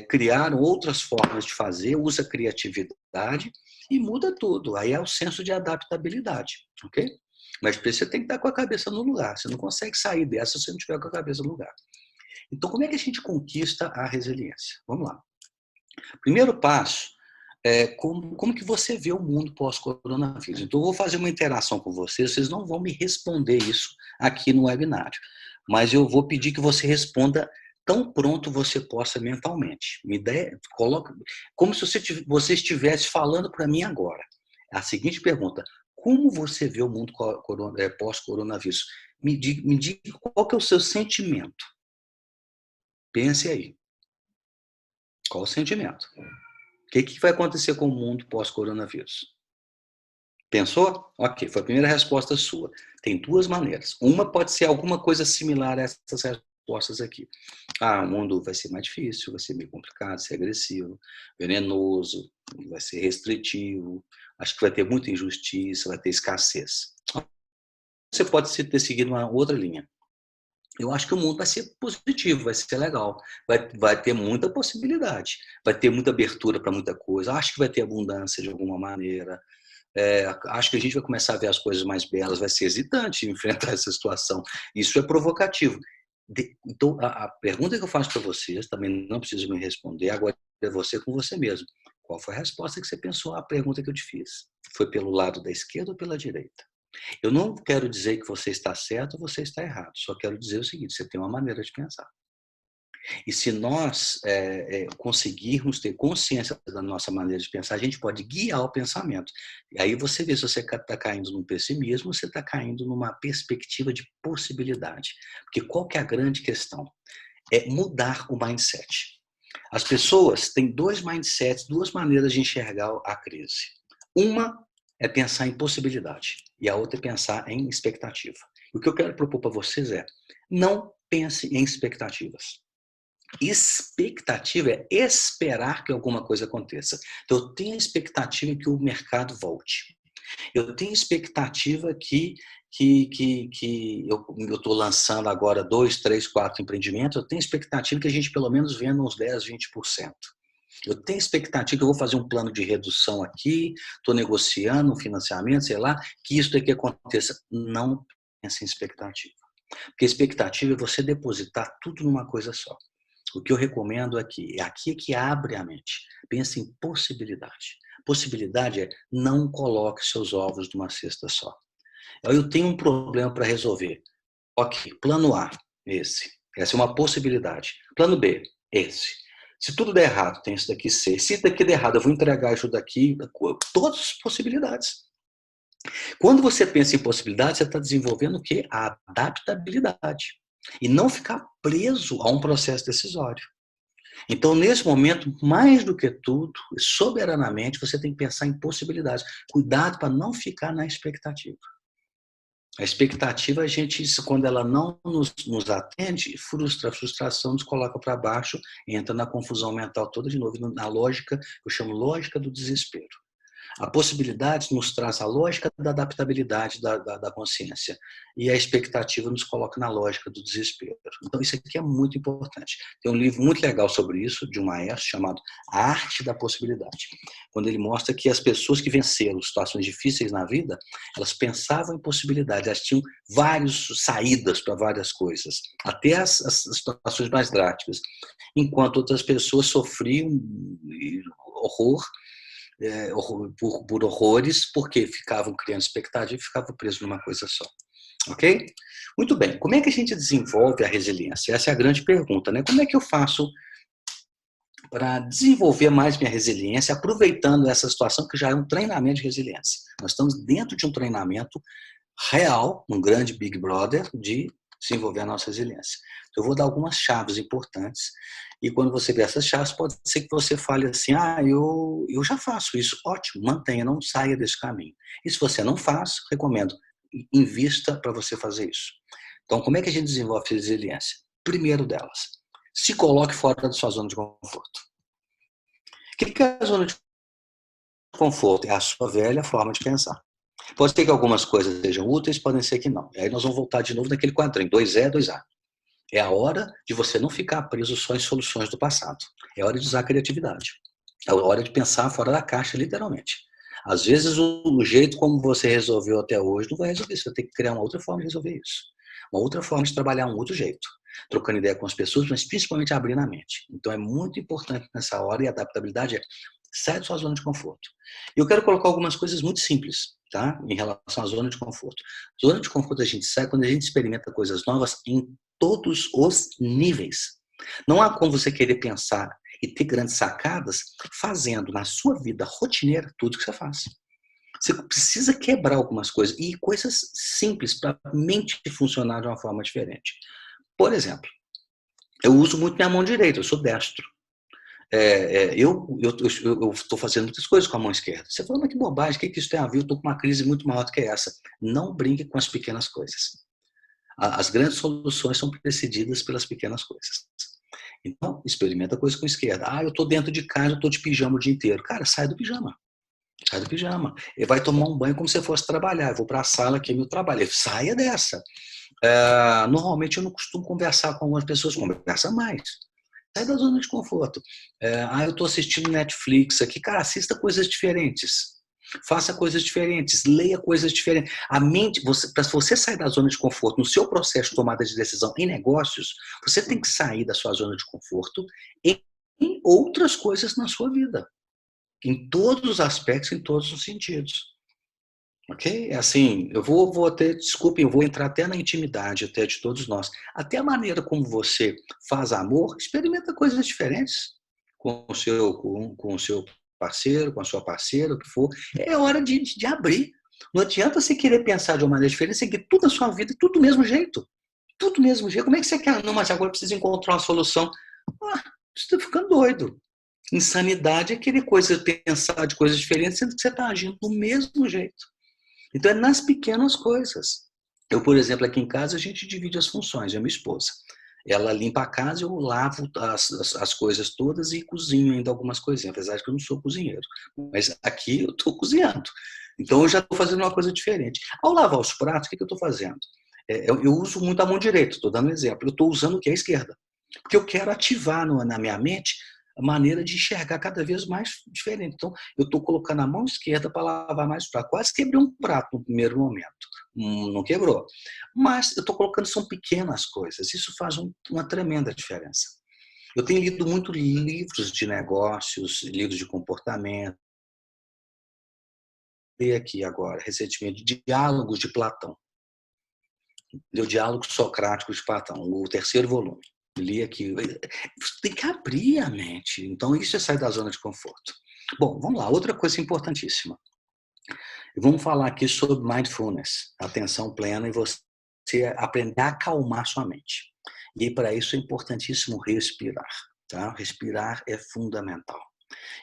[SPEAKER 2] criaram outras formas de fazer, usa criatividade e muda tudo. Aí é o senso de adaptabilidade, ok? Mas você tem que estar com a cabeça no lugar. Você não consegue sair dessa se você não estiver com a cabeça no lugar. Então, como é que a gente conquista a resiliência? Vamos lá. Primeiro passo é como que você vê o mundo pós-coronavírus. Então, eu vou fazer uma interação com vocês não vão me responder isso aqui no webinário, mas eu vou pedir que você responda tão pronto você possa mentalmente. Coloca, como se você estivesse falando para mim agora. A seguinte pergunta: como você vê o mundo pós-coronavírus? Me diga qual que é o seu sentimento. Pense aí. Qual o sentimento? O que vai acontecer com o mundo pós-coronavírus? Pensou? Ok, foi a primeira resposta sua. Tem 2 maneiras. Uma pode ser alguma coisa similar a essas respostas aqui. Ah, o mundo vai ser mais difícil, vai ser meio complicado, vai ser agressivo, venenoso, vai ser restritivo, acho que vai ter muita injustiça, vai ter escassez. Você pode ter seguido uma outra linha. Eu acho que o mundo vai ser positivo, vai ser legal, vai ter muita possibilidade, vai ter muita abertura para muita coisa, acho que vai ter abundância de alguma maneira, acho que a gente vai começar a ver as coisas mais belas, vai ser hesitante enfrentar essa situação, isso é provocativo. Então, a pergunta que eu faço para vocês, também não precisa me responder, agora é você com você mesmo. Qual foi a resposta que você pensou à pergunta que eu te fiz? Foi pelo lado da esquerda ou pela direita? Eu não quero dizer que você está certo ou você está errado. Só quero dizer o seguinte: você tem uma maneira de pensar. E se nós conseguirmos ter consciência da nossa maneira de pensar, a gente pode guiar o pensamento. E aí você vê se você está caindo num pessimismo, você está caindo numa perspectiva de possibilidade. Porque qual que é a grande questão? É mudar o mindset. As pessoas têm dois mindsets, duas maneiras de enxergar a crise. Uma é pensar em possibilidade e a outra é pensar em expectativa. E o que eu quero propor para vocês é, não pense em expectativas. Expectativa é esperar que alguma coisa aconteça. Então, eu tenho a expectativa que o mercado volte. Eu tenho expectativa que eu estou lançando agora 2, 3, 4 empreendimentos, eu tenho expectativa que a gente pelo menos venda uns 10, 20%. Eu tenho expectativa que eu vou fazer um plano de redução aqui, estou negociando um financiamento, sei lá, que isso daqui aconteça. Não pense em expectativa. Porque expectativa é você depositar tudo numa coisa só. O que eu recomendo aqui é que abre a mente. Pense em possibilidade. Possibilidade é não coloque seus ovos numa cesta só. Eu tenho um problema para resolver. Ok, plano A, esse. Essa é uma possibilidade. Plano B, esse. Se tudo der errado, tem isso daqui C. Se daqui der errado, eu vou entregar isso daqui. Todas as possibilidades. Quando você pensa em possibilidade, você está desenvolvendo o quê? A adaptabilidade. E não ficar preso a um processo decisório. Então, nesse momento, mais do que tudo, soberanamente, você tem que pensar em possibilidades. Cuidado para não ficar na expectativa. A expectativa, a gente, quando ela não nos atende, frustra, a frustração nos coloca para baixo, entra na confusão mental toda de novo, na lógica, eu chamo lógica do desespero. A possibilidade nos traz a lógica da adaptabilidade da consciência. E a expectativa nos coloca na lógica do desespero. Então, isso aqui é muito importante. Tem um livro muito legal sobre isso, de um maestro, chamado A Arte da Possibilidade. Quando ele mostra que as pessoas que venceram situações difíceis na vida, elas pensavam em possibilidades, elas tinham várias saídas para várias coisas, até as situações mais drásticas. Enquanto outras pessoas sofriam horror, por horrores, porque ficavam criando expectativa e ficavam presos numa coisa só. Ok? Muito bem. Como é que a gente desenvolve a resiliência? Essa é a grande pergunta, né? Como é que eu faço para desenvolver mais minha resiliência, aproveitando essa situação que já é um treinamento de resiliência? Nós estamos dentro de um treinamento real, um grande Big Brother, de desenvolver a nossa resiliência. Então, eu vou dar algumas chaves importantes. E quando você vê essas chaves, pode ser que você fale assim, eu já faço isso. Ótimo, mantenha, não saia desse caminho. E se você não faz, recomendo, invista para você fazer isso. Então, como é que a gente desenvolve resiliência? Primeiro delas, se coloque fora da sua zona de conforto. O que é a zona de conforto? É a sua velha forma de pensar. Pode ser que algumas coisas sejam úteis, podem ser que não. E aí nós vamos voltar de novo naquele quadrinho, 2E, 2A. É a hora de você não ficar preso só em soluções do passado. É hora de usar a criatividade. É hora de pensar fora da caixa, literalmente. Às vezes, o jeito como você resolveu até hoje não vai resolver isso. Você tem que criar uma outra forma de resolver isso. Uma outra forma de trabalhar um outro jeito. Trocando ideia com as pessoas, mas principalmente abrindo a mente. Então, é muito importante nessa hora, e a adaptabilidade é sai da sua zona de conforto. E eu quero colocar algumas coisas muito simples, tá? Em relação à zona de conforto. Zona de conforto a gente sai quando a gente experimenta coisas novas em todos os níveis. Não há como você querer pensar e ter grandes sacadas fazendo na sua vida rotineira tudo que você faz. Você precisa quebrar algumas coisas e coisas simples para a mente funcionar de uma forma diferente. Por exemplo, eu uso muito minha mão direita, eu sou destro. Eu estou fazendo muitas coisas com a mão esquerda. Você fala, mas que bobagem, o que isso tem a ver? Eu estou com uma crise muito maior do que essa. Não brinque com as pequenas coisas. As grandes soluções são precedidas pelas pequenas coisas. Então, experimenta coisa com a esquerda. Eu estou dentro de casa, eu estou de pijama o dia inteiro. Cara, sai do pijama. Sai do pijama. Ele vai tomar um banho como se fosse trabalhar. Eu vou para a sala que é meu trabalho. Saia dessa. Normalmente eu não costumo conversar com algumas pessoas, conversa mais. Sai da zona de conforto. Eu estou assistindo Netflix aqui. Cara, assista coisas diferentes. Faça coisas diferentes, leia coisas diferentes. A mente, para você sair da zona de conforto no seu processo de tomada de decisão em negócios, você tem que sair da sua zona de conforto em outras coisas na sua vida. Em todos os aspectos, em todos os sentidos. Ok? É assim, eu vou até, desculpem, eu vou entrar até na intimidade até de todos nós. Até a maneira como você faz amor, experimenta coisas diferentes com o seu parceiro, com a sua parceira, o que for. É hora de abrir. Não adianta você querer pensar de uma maneira diferente, você quer tudo na sua vida, tudo do mesmo jeito. Tudo do mesmo jeito. Como é que você quer? Não, mas agora precisa encontrar uma solução. Ah, você está ficando doido. Insanidade é querer pensar de coisas diferentes, sendo que você está agindo do mesmo jeito. Então, é nas pequenas coisas. Eu, por exemplo, aqui em casa, a gente divide as funções, eu e minha esposa. Ela limpa a casa, eu lavo as coisas todas e cozinho ainda algumas coisinhas, apesar de que eu não sou cozinheiro. Mas aqui eu estou cozinhando. Então, eu já estou fazendo uma coisa diferente. Ao lavar os pratos, o que eu estou fazendo? Eu uso muito a mão direita, estou dando um exemplo. Eu estou usando o que é a esquerda. Porque eu quero ativar na minha mente a maneira de enxergar cada vez mais diferente. Então, eu estou colocando a mão esquerda para lavar mais prato. Quase quebrei um prato no primeiro momento. Não quebrou. Mas eu estou colocando, são pequenas coisas. Isso faz uma tremenda diferença. Eu tenho lido muito livros de negócios, livros de comportamento. Li aqui agora, recentemente, Diálogos de Platão. Li o Diálogo Socrático de Platão, o terceiro volume. Li aqui. Você tem que abrir a mente. Então, isso é sair da zona de conforto. Bom, vamos lá. Outra coisa importantíssima. Vamos falar aqui sobre mindfulness, atenção plena, e você aprender a acalmar sua mente. E para isso é importantíssimo respirar. Tá? Respirar é fundamental.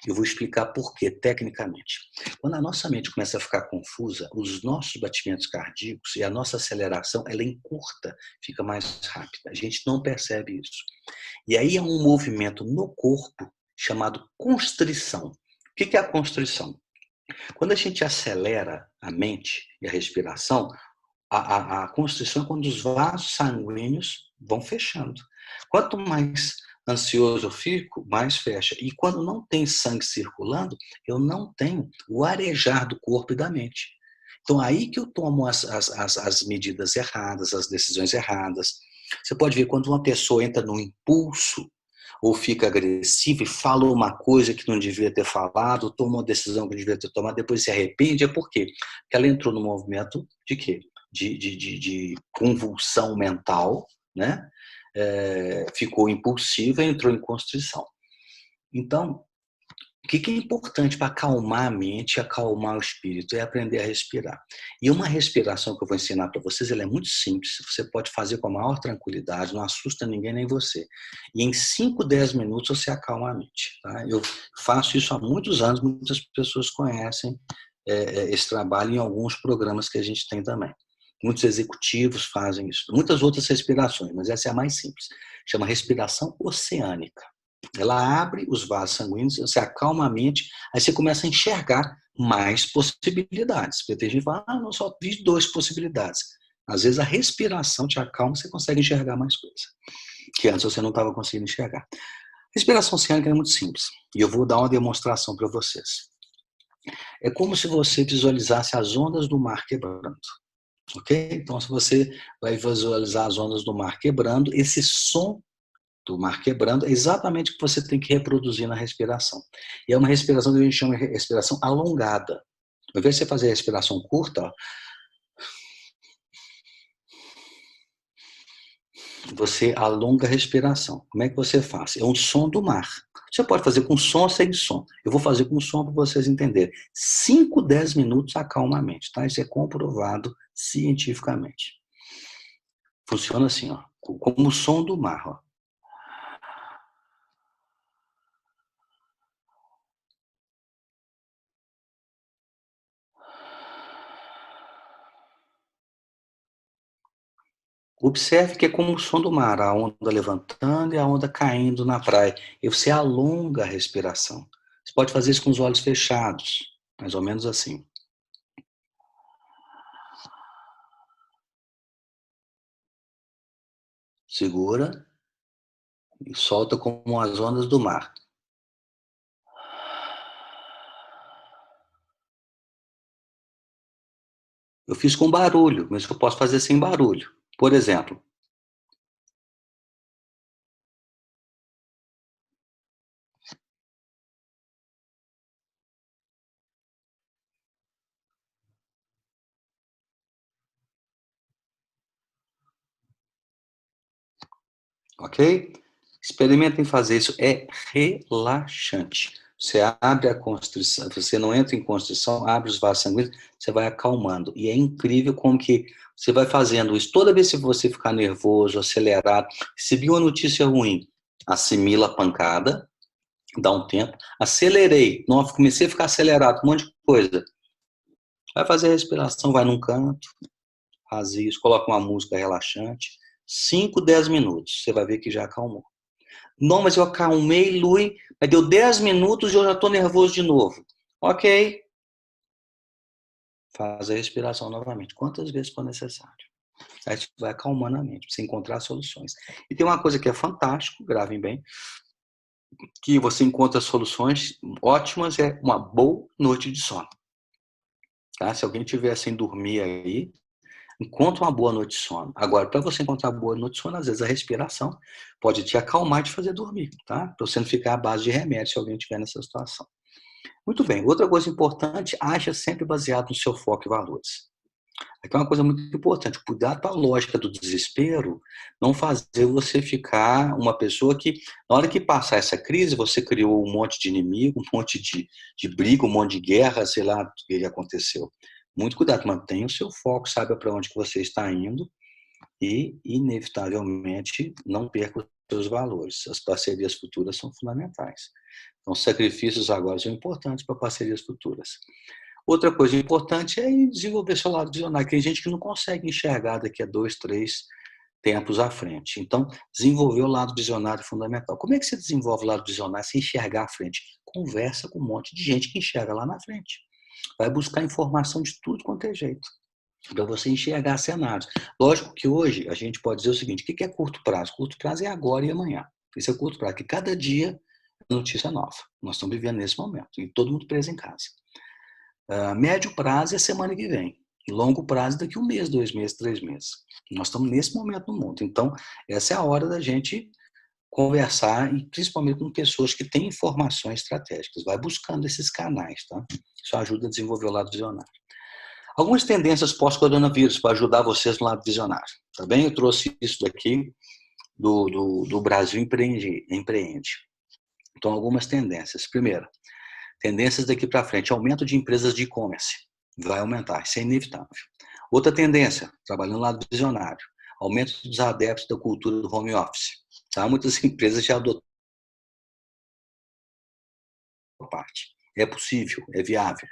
[SPEAKER 2] Eu vou explicar por quê, tecnicamente. Quando a nossa mente começa a ficar confusa, os nossos batimentos cardíacos e a nossa aceleração, ela encurta, fica mais rápida. A gente não percebe isso. E aí é um movimento no corpo chamado constrição. O que é a constrição? Quando a gente acelera a mente e a respiração, a constrição é quando os vasos sanguíneos vão fechando. Quanto mais ansioso eu fico, mais fecha. E quando não tem sangue circulando, eu não tenho o arejar do corpo e da mente. Então, aí que eu tomo as medidas erradas, as decisões erradas. Você pode ver quando uma pessoa entra no impulso, ou fica agressiva e fala uma coisa que não devia ter falado, toma uma decisão que não devia ter tomado, depois se arrepende, é por quê? Porque ela entrou no movimento de quê? De convulsão mental, né? Ficou impulsiva e entrou em constrição. Então, o que é importante para acalmar a mente, acalmar o espírito? É aprender a respirar. E uma respiração que eu vou ensinar para vocês, ela é muito simples. Você pode fazer com a maior tranquilidade, não assusta ninguém nem você. E em 5, 10 minutos você acalma a mente. Tá? Eu faço isso há muitos anos, muitas pessoas conhecem esse trabalho em alguns programas que a gente tem também. Muitos executivos fazem isso. Muitas outras respirações, mas essa é a mais simples. Chama respiração oceânica. Ela abre os vasos sanguíneos, você acalma a mente, aí você começa a enxergar mais possibilidades. Porque tem gente que fala, não, só vi 2 possibilidades. Às vezes a respiração te acalma, você consegue enxergar mais coisas, que antes você não estava conseguindo enxergar. A respiração oceânica é muito simples, e eu vou dar uma demonstração para vocês. É como se você visualizasse as ondas do mar quebrando. Ok? Então, se você vai visualizar as ondas do mar quebrando, esse som do mar quebrando, é exatamente o que você tem que reproduzir na respiração. E é uma respiração que a gente chama de respiração alongada. Ao invés de você fazer a respiração curta, ó, você alonga a respiração. Como é que você faz? É um som do mar. Você pode fazer com som ou sem som. Eu vou fazer com som para vocês entenderem. 5, 10 minutos acalma a mente, tá? Isso é comprovado cientificamente. Funciona assim, ó, como o som do mar, ó. Observe que é como o som do mar, a onda levantando e a onda caindo na praia. E você alonga a respiração. Você pode fazer isso com os olhos fechados, mais ou menos assim. Segura e solta como as ondas do mar. Eu fiz com barulho, mas eu posso fazer sem barulho. Por exemplo, Ok? Experimentem fazer isso. É relaxante. Você abre a constrição, você não entra em constrição, abre os vasos sanguíneos, você vai acalmando. E é incrível como que você vai fazendo isso. Toda vez que você ficar nervoso, acelerado, se viu uma notícia ruim, assimila a pancada, dá um tempo. Acelerei, não, comecei a ficar acelerado, um monte de coisa. Vai fazer a respiração, vai num canto, faz isso, coloca uma música relaxante. 5, 10 minutos, você vai ver que já acalmou. Não, mas eu acalmei, Lui, mas deu 10 minutos e eu já estou nervoso de novo. Ok, faz a respiração novamente, quantas vezes for necessário. Aí você vai acalmando a mente, para você encontrar soluções. E tem uma coisa que é fantástico, gravem bem, que você encontra soluções ótimas, é uma boa noite de sono. Tá? Se alguém estiver sem dormir aí, encontra uma boa noite de sono. Agora, para você encontrar uma boa noite de sono, às vezes a respiração pode te acalmar e te fazer dormir, tá? Para você não ficar à base de remédio se alguém estiver nessa situação. Muito bem. Outra coisa importante, haja sempre baseado no seu foco e valores. Aqui é uma coisa muito importante, cuidar com a lógica do desespero, não fazer você ficar uma pessoa que, na hora que passar essa crise, você criou um monte de inimigo, um monte de briga, um monte de guerra, sei lá o que aconteceu. Muito cuidado, mantenha o seu foco, saiba para onde que você está indo e, inevitavelmente, não perca os seus valores. As parcerias futuras são fundamentais. Então, sacrifícios agora são importantes para parcerias futuras. Outra coisa importante é desenvolver seu lado visionário. Tem gente que não consegue enxergar daqui a 2, 3 tempos à frente. Então, desenvolver o lado visionário é fundamental. Como é que você desenvolve o lado visionário sem enxergar à frente? Conversa com um monte de gente que enxerga lá na frente. Vai buscar informação de tudo quanto é jeito, para você enxergar cenários. Lógico que hoje a gente pode dizer o seguinte: o que é curto prazo? Curto prazo é agora e amanhã. Isso é curto prazo, que cada dia é notícia nova. Nós estamos vivendo nesse momento, e todo mundo preso em casa. Médio prazo é semana que vem. Longo prazo daqui 1 mês, 2 meses, 3 meses. Nós estamos nesse momento no mundo. Então, essa é a hora da gente conversar, e principalmente com pessoas que têm informações estratégicas. Vai buscando esses canais, tá? Isso ajuda a desenvolver o lado visionário. Algumas tendências pós-coronavírus para ajudar vocês no lado visionário. Tá bem? Eu trouxe isso daqui do Brasil Empreende. Então, algumas tendências. Primeiro, tendências daqui para frente, aumento de empresas de e-commerce. Vai aumentar, isso é inevitável. Outra tendência, trabalhando no lado visionário, aumento dos adeptos da cultura do home office. Tá? Muitas empresas já adotaram a parte. É possível, é viável.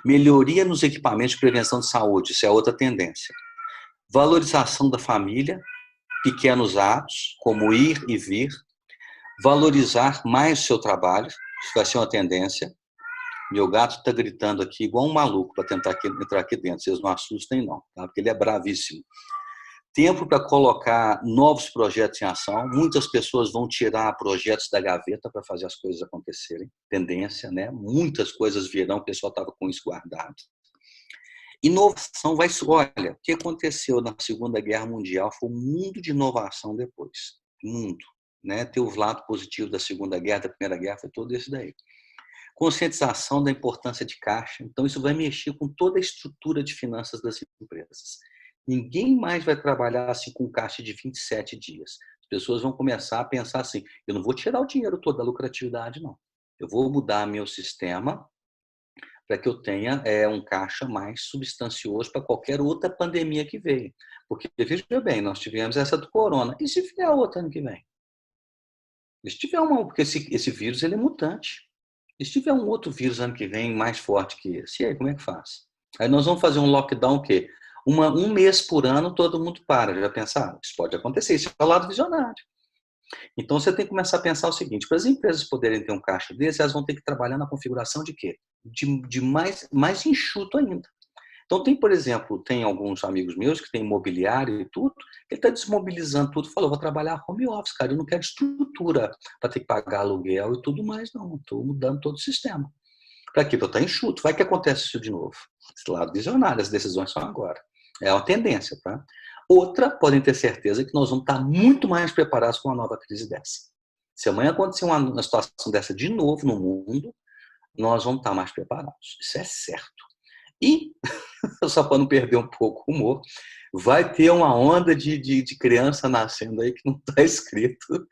[SPEAKER 2] Melhoria nos equipamentos de prevenção de saúde, isso é outra tendência. Valorização da família, pequenos atos, como ir e vir. Valorizar mais o seu trabalho, isso vai ser uma tendência. Meu gato está gritando aqui igual um maluco para tentar entrar aqui dentro. Vocês não assustem, não, tá? Porque ele é bravíssimo. Tempo para colocar novos projetos em ação. Muitas pessoas vão tirar projetos da gaveta para fazer as coisas acontecerem. Tendência, né? Muitas coisas virão, o pessoal estava com isso guardado. Inovação vai... Olha, o que aconteceu na Segunda Guerra Mundial foi um mundo de inovação depois. Mundo. Né? Ter o lado positivo da Segunda Guerra, da Primeira Guerra, foi todo esse daí. Conscientização da importância de caixa. Então, isso vai mexer com toda a estrutura de finanças das empresas. Ninguém mais vai trabalhar assim com caixa de 27 dias. As pessoas vão começar a pensar assim: eu não vou tirar o dinheiro todo da lucratividade, não. Eu vou mudar meu sistema para que eu tenha um caixa mais substancioso para qualquer outra pandemia que veio. Porque, veja bem, nós tivemos essa do corona. E se vier outra ano que vem? E se tiver porque esse vírus ele é mutante. E se tiver um outro vírus ano que vem mais forte que esse, e aí como é que faz? Aí nós vamos fazer um lockdown o quê? Um mês por ano todo mundo para. Já pensaram? Isso pode acontecer, isso é o lado visionário. Então você tem que começar a pensar o seguinte: para as empresas poderem ter um caixa desse, elas vão ter que trabalhar na configuração de quê? De mais enxuto ainda. Então tem, por exemplo, tem alguns amigos meus que têm imobiliário e tudo, ele está desmobilizando tudo, falou: vou trabalhar home office, cara, eu não quero estrutura para ter que pagar aluguel e tudo mais, não. Estou mudando todo o sistema. Para quê? Para estar enxuto. Vai que acontece isso de novo. Esse lado visionário, as decisões são agora. É uma tendência, tá? Outra, podem ter certeza que nós vamos estar muito mais preparados com uma nova crise dessa. Se amanhã acontecer uma situação dessa de novo no mundo, nós vamos estar mais preparados. Isso é certo. E, só para não perder um pouco o humor, vai ter uma onda de criança nascendo aí que não está escrito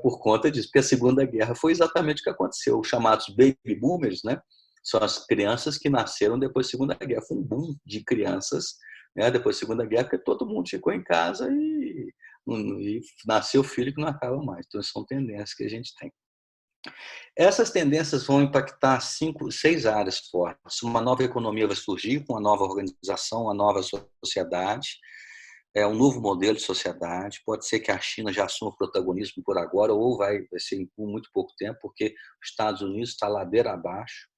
[SPEAKER 2] por conta disso. Porque a Segunda Guerra foi exatamente o que aconteceu. Os chamados baby boomers, né? São as crianças que nasceram depois da Segunda Guerra. Foi um boom de crianças, né, depois da Segunda Guerra, porque todo mundo ficou em casa e nasceu filho que não acaba mais. Então, são tendências que a gente tem. Essas tendências vão impactar 6 áreas fortes. Uma nova economia vai surgir, com uma nova organização, uma nova sociedade, um novo modelo de sociedade. Pode ser que a China já assuma o protagonismo por agora, ou vai ser por muito pouco tempo, porque os Estados Unidos está ladeira abaixo.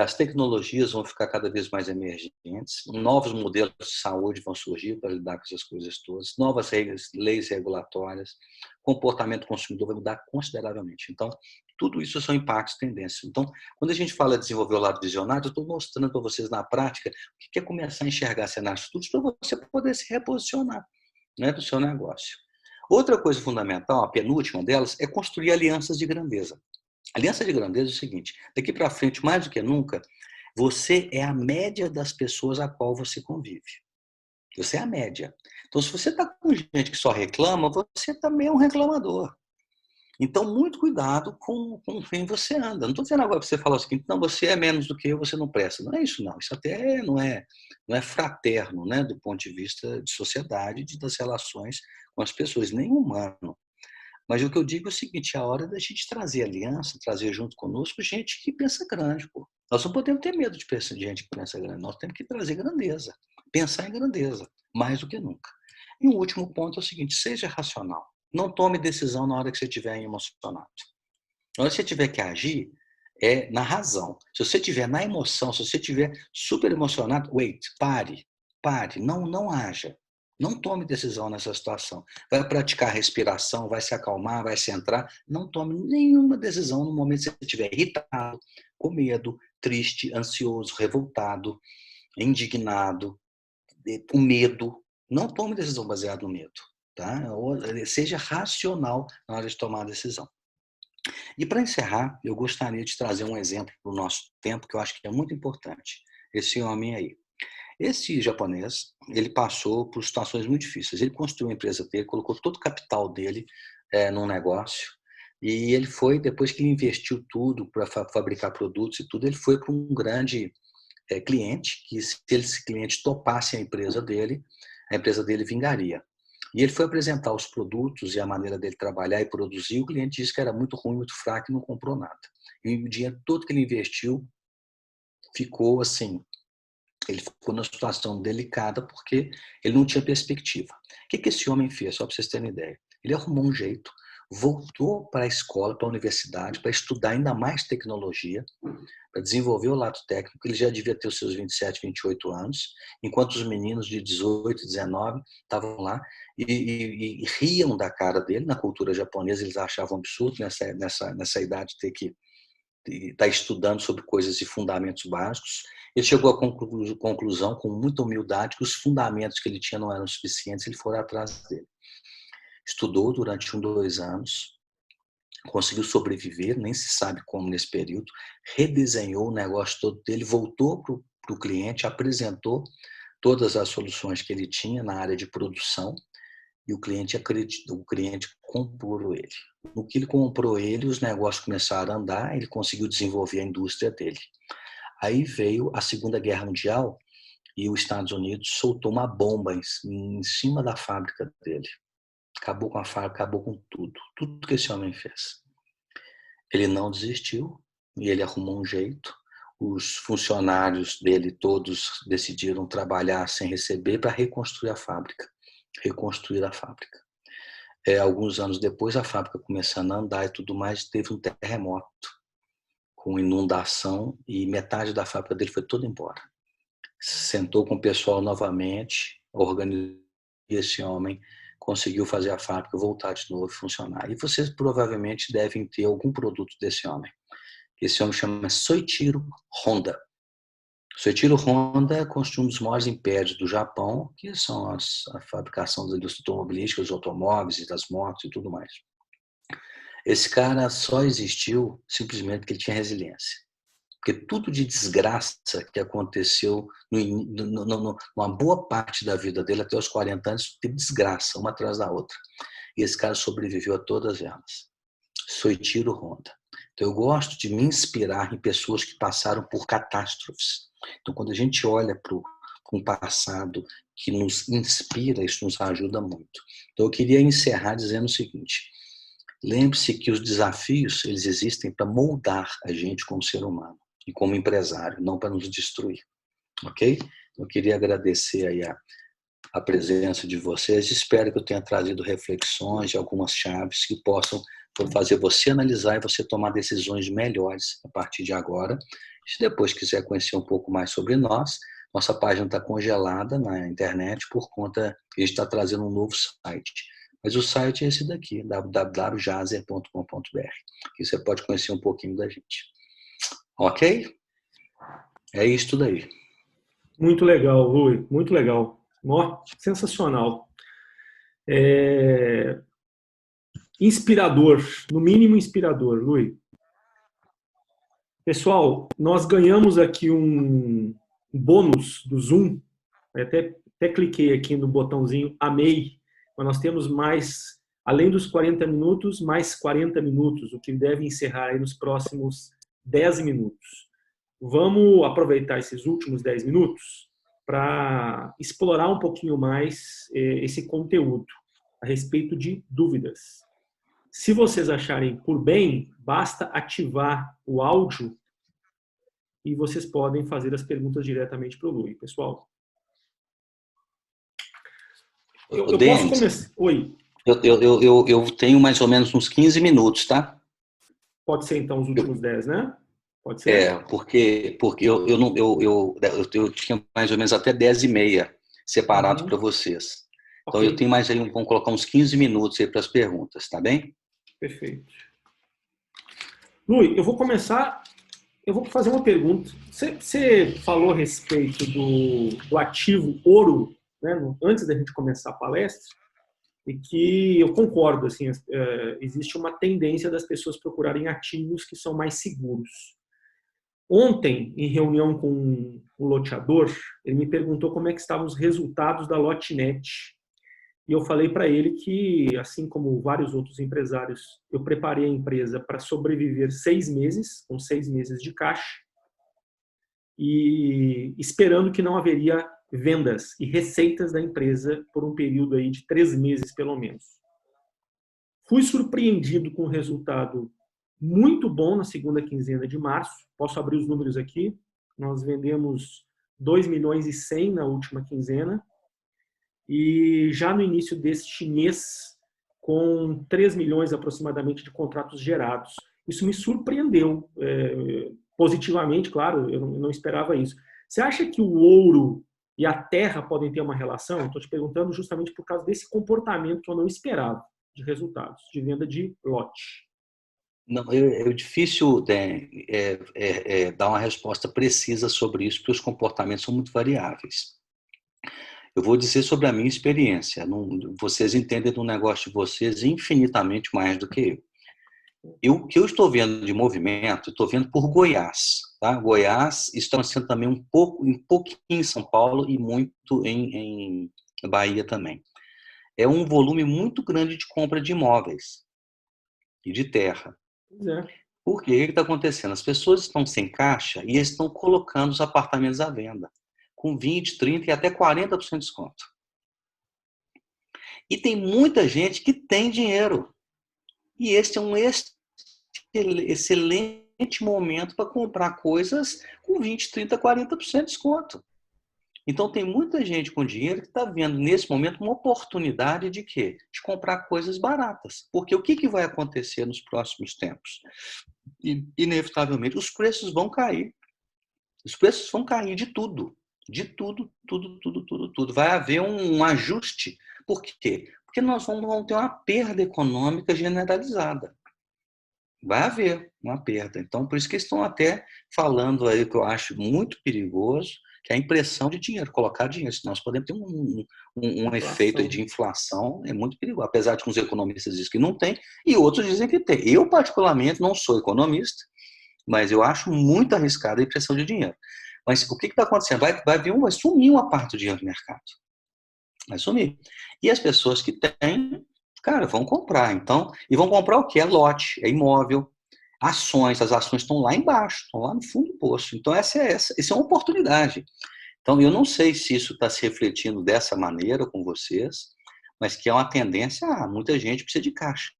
[SPEAKER 2] As tecnologias vão ficar cada vez mais emergentes, novos modelos de saúde vão surgir para lidar com essas coisas todas, novas regras, leis regulatórias, comportamento do consumidor vai mudar consideravelmente. Então, tudo isso são impactos, tendências. Então, quando a gente fala de desenvolver o lado visionário, eu estou mostrando para vocês na prática o que é começar a enxergar cenários futuros para você poder se reposicionar, né, do seu negócio. Outra coisa fundamental, a penúltima delas, é construir alianças de grandeza. Aliança de grandeza é o seguinte: daqui para frente, mais do que nunca, você é a média das pessoas a qual você convive. Você é a média. Então, se você está com gente que só reclama, você também é um reclamador. Então, muito cuidado com quem você anda. Não estou dizendo agora para você falar o seguinte: não, você é menos do que eu, você não presta. Não é isso, não. Isso até não é fraterno, né, do ponto de vista de sociedade, das relações com as pessoas, nem humano. Mas o que eu digo é o seguinte: é a hora da gente trazer aliança, trazer junto conosco gente que pensa grande. Pô. Nós não podemos ter medo de gente que pensa grande, nós temos que trazer grandeza, pensar em grandeza, mais do que nunca. E o último ponto é o seguinte: seja racional. Não tome decisão na hora que você estiver emocionado. Na hora que você tiver que agir, é na razão. Se você estiver na emoção, se você estiver super emocionado, pare, não haja. Não tome decisão nessa situação. Vai praticar respiração, vai se acalmar, vai se centrar. Não tome nenhuma decisão no momento que você estiver irritado, com medo, triste, ansioso, revoltado, indignado, com medo. Não tome decisão baseada no medo. Tá? Seja racional na hora de tomar a decisão. E para encerrar, eu gostaria de trazer um exemplo para o nosso tempo que eu acho que é muito importante. Esse homem aí. Esse japonês, ele passou por situações muito difíceis. Ele construiu a empresa dele, colocou todo o capital dele num negócio, e ele foi, depois que ele investiu tudo para fabricar produtos e tudo, ele foi para um grande cliente, que se esse cliente topasse a empresa dele vingaria. E ele foi apresentar os produtos e a maneira dele trabalhar e produzir, o cliente disse que era muito ruim, muito fraco e não comprou nada. E o dinheiro todo que ele investiu ficou assim, ele ficou numa situação delicada porque ele não tinha perspectiva. O que esse homem fez, só para vocês terem ideia? Ele arrumou um jeito, voltou para a escola, para a universidade, para estudar ainda mais tecnologia, para desenvolver o lado técnico. Ele já devia ter os seus 27, 28 anos, enquanto os meninos de 18, 19 estavam lá e riam da cara dele. Na cultura japonesa, eles achavam absurdo nessa idade ter que estar estudando sobre coisas e fundamentos básicos. Ele chegou à conclusão, com muita humildade, que os fundamentos que ele tinha não eram suficientes, ele foi atrás dele. Estudou durante 2 anos, conseguiu sobreviver, nem se sabe como nesse período, redesenhou o negócio todo dele, voltou para o cliente, apresentou todas as soluções que ele tinha na área de produção, e o cliente acreditou, o cliente comprou ele. No que ele comprou ele, os negócios começaram a andar, ele conseguiu desenvolver a indústria dele. Aí veio a Segunda Guerra Mundial e os Estados Unidos soltou uma bomba em cima da fábrica dele. Acabou com a fábrica, acabou com tudo que esse homem fez. Ele não desistiu e ele arrumou um jeito. Os funcionários dele todos decidiram trabalhar sem receber para reconstruir a fábrica. Alguns anos depois, a fábrica começando a andar e tudo mais, teve um terremoto com inundação e metade da fábrica dele foi toda embora. Sentou com o pessoal novamente, organizou, e esse homem conseguiu fazer a fábrica voltar de novo a funcionar. E vocês provavelmente devem ter algum produto desse homem. Esse homem chama Soichiro Honda. Soichiro Honda construiu um dos maiores impérios do Japão, que são a fabricação da indústria automobilística, dos automóveis e das motos e tudo mais. Esse cara só existiu simplesmente porque ele tinha resiliência. Porque tudo de desgraça que aconteceu numa boa parte da vida dele, até os 40 anos, teve desgraça, uma atrás da outra. E esse cara sobreviveu a todas elas. Soichiro Honda. Então, eu gosto de me inspirar em pessoas que passaram por catástrofes. Então, quando a gente olha para um passado que nos inspira, isso nos ajuda muito. Então, eu queria encerrar dizendo o seguinte: lembre-se que os desafios, eles existem para moldar a gente como ser humano e como empresário, não para nos destruir, ok? Eu queria agradecer aí a presença de vocês. Espero que eu tenha trazido reflexões e algumas chaves que possam fazer você analisar e você tomar decisões melhores a partir de agora. Se depois quiser conhecer um pouco mais sobre nós, nossa página está congelada na internet por conta que a gente está trazendo um novo site. Mas o site é esse daqui, www.jazer.com.br, que você pode conhecer um pouquinho da gente. Ok? É isso tudo aí.
[SPEAKER 1] Muito legal, Rui, muito legal. Sensacional. Inspirador, no mínimo inspirador, Rui. Pessoal, nós ganhamos aqui um bônus do Zoom. Até cliquei aqui no botãozinho Amei. Mas nós temos mais, além dos 40 minutos, mais 40 minutos, o que deve encerrar aí nos próximos 10 minutos. Vamos aproveitar esses últimos 10 minutos para explorar um pouquinho mais esse conteúdo a respeito de dúvidas. Se vocês acharem por bem, basta ativar o áudio e vocês podem fazer as perguntas diretamente para o Rui. Pessoal, eu posso começar? Oi.
[SPEAKER 2] Eu tenho mais ou menos uns 15 minutos, tá?
[SPEAKER 1] Pode ser então os últimos 10, né? Pode ser?
[SPEAKER 2] Porque eu tinha mais ou menos até 10h30 separado para vocês. Então, okay. Eu tenho mais aí, vamos colocar uns 15 minutos aí para as perguntas, tá bem?
[SPEAKER 1] Perfeito. Lui, eu vou começar, eu vou fazer uma pergunta. Você falou a respeito do ativo ouro, né, antes da gente começar a palestra, e que eu concordo, assim, existe uma tendência das pessoas procurarem ativos que são mais seguros. Ontem, em reunião com o loteador, ele me perguntou como é que estavam os resultados da Lotnet. E eu falei para ele que, assim como vários outros empresários, eu preparei a empresa para sobreviver 6 meses, com 6 meses de caixa, e esperando que não haveria vendas e receitas da empresa por um período aí de 3 meses, pelo menos. Fui surpreendido com um resultado muito bom na segunda quinzena de março. Posso abrir os números aqui. Nós vendemos 2 milhões e 100 na última quinzena. E já no início deste mês, com 3 milhões aproximadamente de contratos gerados. Isso me surpreendeu positivamente, claro, eu não esperava isso. Você acha que o ouro e a terra podem ter uma relação? Estou te perguntando justamente por causa desse comportamento que eu não esperava de resultados, de venda de lote.
[SPEAKER 2] Não, é difícil dar uma resposta precisa sobre isso, porque os comportamentos são muito variáveis. Eu vou dizer sobre a minha experiência. Vocês entendem do negócio de vocês infinitamente mais do que eu. O que eu estou vendo de movimento, estou vendo por Goiás. Tá? Goiás está sendo também um pouquinho em São Paulo e muito em Bahia também. É um volume muito grande de compra de imóveis e de terra. Por quê? O que está acontecendo? As pessoas estão sem caixa e estão colocando os apartamentos à venda com 20%, 30% e até 40% de desconto. E tem muita gente que tem dinheiro. E este é um excelente momento para comprar coisas com 20%, 30%, 40% de desconto. Então, tem muita gente com dinheiro que está vendo, nesse momento, uma oportunidade de quê? De comprar coisas baratas. Porque o que vai acontecer nos próximos tempos? Inevitavelmente, os preços vão cair. Os preços vão cair de tudo. De tudo. Vai haver um ajuste. Por quê? Porque nós vamos ter uma perda econômica generalizada. Vai haver uma perda. Então, por isso que eles estão até falando aí, que eu acho muito perigoso, que é a impressão de dinheiro, colocar dinheiro. Senão nós podemos ter um efeito de inflação, é muito perigoso. Apesar de que os economistas dizem que não tem, e outros dizem que tem. Eu, particularmente, não sou economista, Mas eu acho muito arriscado a impressão de dinheiro. Mas o que está acontecendo? Vai sumir uma parte do dinheiro do mercado. Vai sumir. E as pessoas que têm, cara, vão comprar. Então, e vão comprar o quê? É lote, é imóvel, ações. As ações estão lá embaixo, estão lá no fundo do poço. Então, essa é uma oportunidade. Então, eu não sei se isso está se refletindo dessa maneira com vocês, mas que é uma tendência, muita gente precisa de caixa.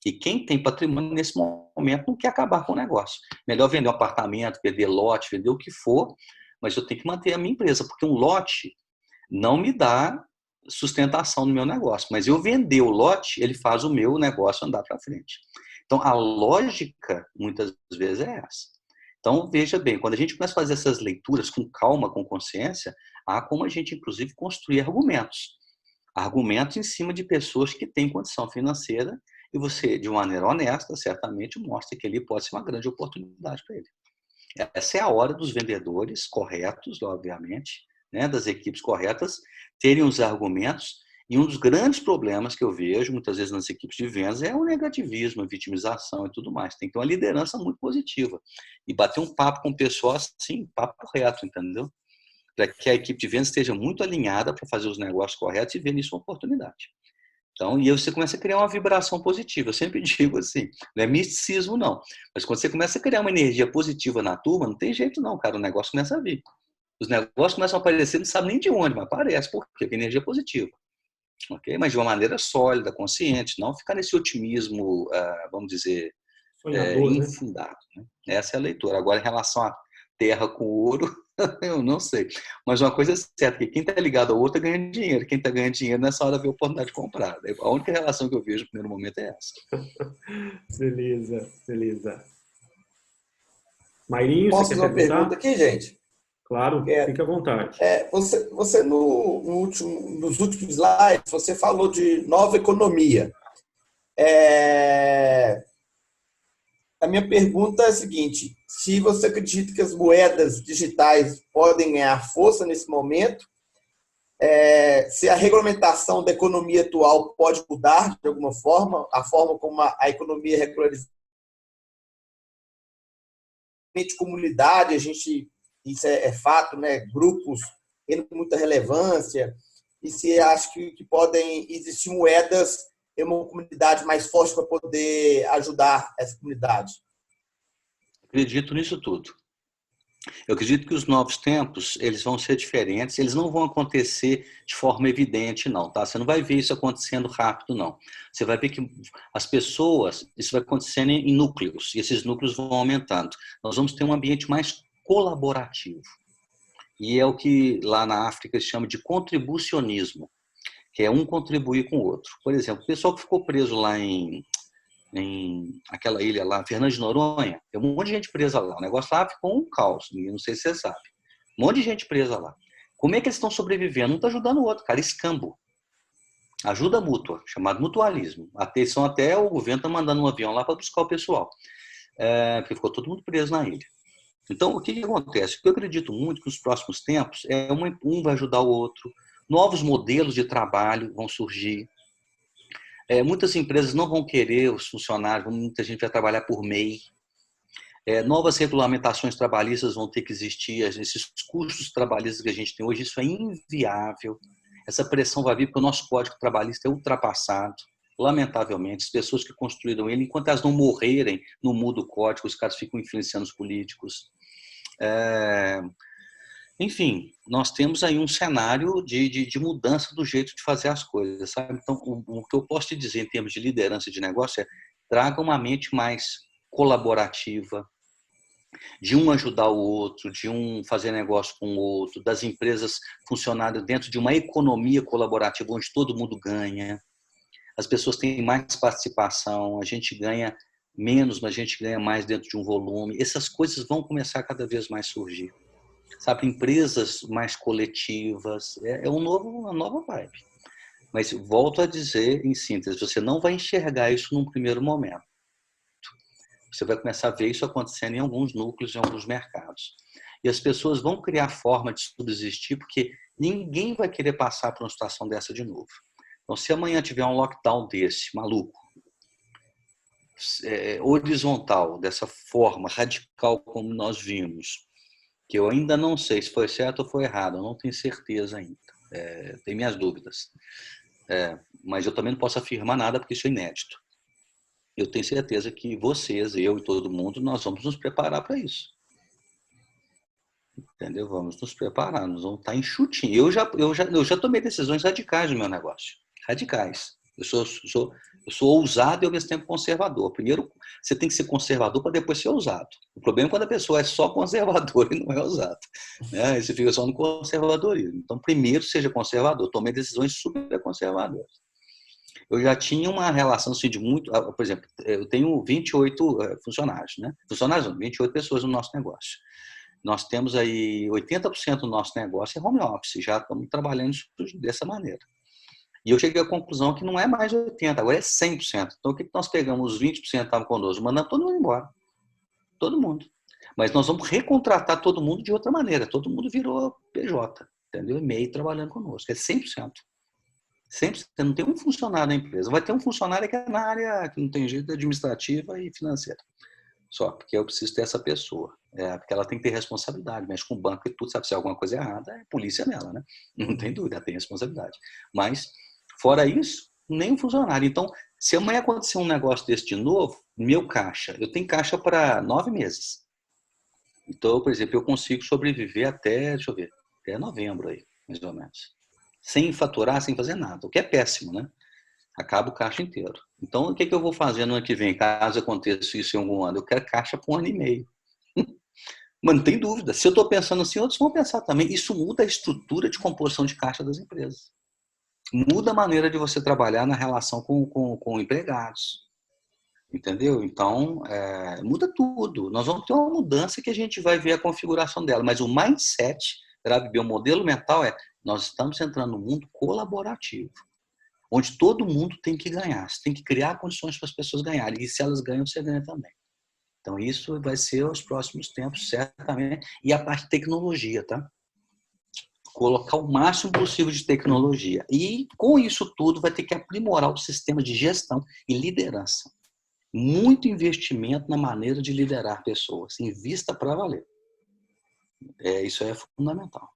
[SPEAKER 2] E quem tem patrimônio nesse momento não quer acabar com o negócio. Melhor vender um apartamento, vender lote, vender o que for, mas eu tenho que manter a minha empresa, porque um lote não me dá sustentação no meu negócio. Mas eu vender o lote, ele faz o meu negócio andar para frente. Então, a lógica, muitas vezes, é essa. Então, veja bem, quando a gente começa a fazer essas leituras com calma, com consciência, há como a gente, inclusive, construir argumentos. Argumentos em cima de pessoas que têm condição financeira e você, de maneira honesta, certamente mostra que ali pode ser uma grande oportunidade para ele. Essa é a hora dos vendedores corretos, obviamente, né, das equipes corretas, terem os argumentos. E um dos grandes problemas que eu vejo, muitas vezes, nas equipes de vendas é o negativismo, a vitimização e tudo mais. Tem que ter uma liderança muito positiva. E bater um papo com o pessoal assim, papo reto, entendeu? Para que a equipe de vendas esteja muito alinhada para fazer os negócios corretos e ver nisso uma oportunidade. Então, e aí você começa a criar uma vibração positiva. Eu sempre digo assim, não é misticismo, não. Mas quando você começa a criar uma energia positiva na turma, não tem jeito não, cara. O negócio começa a vir. Os negócios começam a aparecer, não sabe nem de onde, mas aparece. Por quê? Porque é energia positiva. Okay? Mas de uma maneira sólida, consciente, não ficar nesse otimismo, vamos dizer,
[SPEAKER 1] Sonhador, né?
[SPEAKER 2] infundado. Né? Essa é a leitura. Agora, em relação à terra com ouro, eu não sei. Mas uma coisa é certa, que quem está ligado ao outro ganha dinheiro. Quem está ganhando dinheiro nessa hora vê a oportunidade de comprar. A única relação que eu vejo no primeiro momento é essa.
[SPEAKER 1] Beleza, beleza. Mairinho, você
[SPEAKER 3] Posso
[SPEAKER 1] quer
[SPEAKER 3] fazer uma pergunta
[SPEAKER 1] perguntar?
[SPEAKER 3] aqui, gente?
[SPEAKER 1] Claro, fique à vontade.
[SPEAKER 3] Você nos últimos slides, você falou de nova economia. A minha pergunta é a seguinte: se você acredita que as moedas digitais podem ganhar força nesse momento, se a regulamentação da economia atual pode mudar de alguma forma, a forma como a economia é regularizada, comunidade, isso é fato, né? Grupos tendo muita relevância, e se acha que podem existir moedas em uma comunidade mais forte para poder ajudar essa comunidade.
[SPEAKER 2] Acredito nisso tudo. Eu acredito que os novos tempos, eles vão ser diferentes, eles não vão acontecer de forma evidente, não, tá? Você não vai ver isso acontecendo rápido, não. Você vai ver que as pessoas, isso vai acontecendo em núcleos, e esses núcleos vão aumentando. Nós vamos ter um ambiente mais colaborativo. E é o que lá na África se chama de contribucionismo, que é um contribuir com o outro. Por exemplo, o pessoal que ficou preso lá em aquela ilha lá, Fernando de Noronha, tem um monte de gente presa lá. O negócio lá ficou um caos, não sei se você sabe. Um monte de gente presa lá. Como é que eles estão sobrevivendo? Um está ajudando o outro, cara, escambo. Ajuda mútua, chamado mutualismo. Até o governo está mandando um avião lá para buscar o pessoal, porque ficou todo mundo preso na ilha. Então, o que acontece? O que eu acredito muito que nos próximos tempos um vai ajudar o outro, novos modelos de trabalho vão surgir. Muitas empresas não vão querer os funcionários, muita gente vai trabalhar por MEI. Novas regulamentações trabalhistas vão ter que existir, esses custos trabalhistas que a gente tem hoje, isso é inviável. Essa pressão vai vir porque o nosso código trabalhista é ultrapassado, lamentavelmente. As pessoas que construíram ele, enquanto elas não morrerem, não muda o código, os caras ficam influenciando os políticos. Enfim, nós temos aí um cenário de mudança do jeito de fazer as coisas, sabe? Então, o que eu posso te dizer em termos de liderança de negócio é: traga uma mente mais colaborativa, de um ajudar o outro, de um fazer negócio com o outro, das empresas funcionarem dentro de uma economia colaborativa onde todo mundo ganha, as pessoas têm mais participação, a gente ganha menos, mas a gente ganha mais dentro de um volume. Essas coisas vão começar a cada vez mais surgir. Sabe, empresas mais coletivas, uma nova vibe. Mas volto a dizer, em síntese, você não vai enxergar isso num primeiro momento. Você vai começar a ver isso acontecendo em alguns núcleos, em alguns mercados. E as pessoas vão criar forma de subsistir, porque ninguém vai querer passar por uma situação dessa de novo. Então, se amanhã tiver um lockdown desse, maluco, horizontal, dessa forma radical como nós vimos, que eu ainda não sei se foi certo ou foi errado, eu não tenho certeza ainda, tenho minhas dúvidas, mas eu também não posso afirmar nada porque isso é inédito. Eu tenho certeza que vocês, eu e todo mundo, nós vamos nos preparar para isso. Entendeu? Vamos nos preparar, nós vamos estar enxutinho. Eu já tomei decisões radicais no meu negócio. Radicais. Eu sou ousado e ao mesmo tempo conservador. Primeiro, você tem que ser conservador para depois ser ousado. O problema é quando a pessoa é só conservadora e não é ousado. Né? Aí você fica só no conservadorismo. Então, primeiro, seja conservador. Eu tomei decisões super conservadoras. Eu já tinha uma relação assim, de muito... Por exemplo, eu tenho 28 funcionários. Né? Funcionários não, 28 pessoas no nosso negócio. Nós temos aí 80% do nosso negócio é home office, já estamos trabalhando dessa maneira. E eu cheguei à conclusão que não é mais 80%, agora é 100%. Então, o que nós pegamos? Os 20% que estavam conosco, mandamos todo mundo embora. Todo mundo. Mas nós vamos recontratar todo mundo de outra maneira. Todo mundo virou PJ, entendeu? E-mail trabalhando conosco. É 100%. 100%. Não tem um funcionário na empresa. Vai ter um funcionário que é na área que não tem jeito, administrativa e financeira. Só porque eu preciso ter essa pessoa. Porque ela tem que ter responsabilidade, mexe com o banco e tudo, sabe? Se é alguma coisa errada, é polícia nela, né? Não tem dúvida, ela tem responsabilidade. Mas, fora isso, nem um funcionário. Então, se amanhã acontecer um negócio desse de novo, meu caixa, eu tenho caixa para 9 meses. Então, por exemplo, eu consigo sobreviver até, deixa eu ver, até novembro aí, mais ou menos. Sem faturar, sem fazer nada, o que é péssimo, né? Acaba o caixa inteiro. Então, o que eu vou fazer no ano que vem, caso aconteça isso em algum ano? Eu quero caixa por 1 ano e meio. Mas não tem dúvida. Se eu estou pensando assim, outros vão pensar também. Isso muda a estrutura de composição de caixa das empresas. Muda a maneira de você trabalhar na relação com empregados. Entendeu? Então, muda tudo. Nós vamos ter uma mudança que a gente vai ver a configuração dela. Mas o mindset, o modelo mental nós estamos entrando no mundo colaborativo, onde todo mundo tem que ganhar. Você tem que criar condições para as pessoas ganharem. E se elas ganham, você ganha também. Então, isso vai ser os próximos tempos, certamente. E a parte de tecnologia, tá? Colocar o máximo possível de tecnologia. E, com isso tudo, vai ter que aprimorar o sistema de gestão e liderança. Muito investimento na maneira de liderar pessoas. Invista para valer. Isso é fundamental.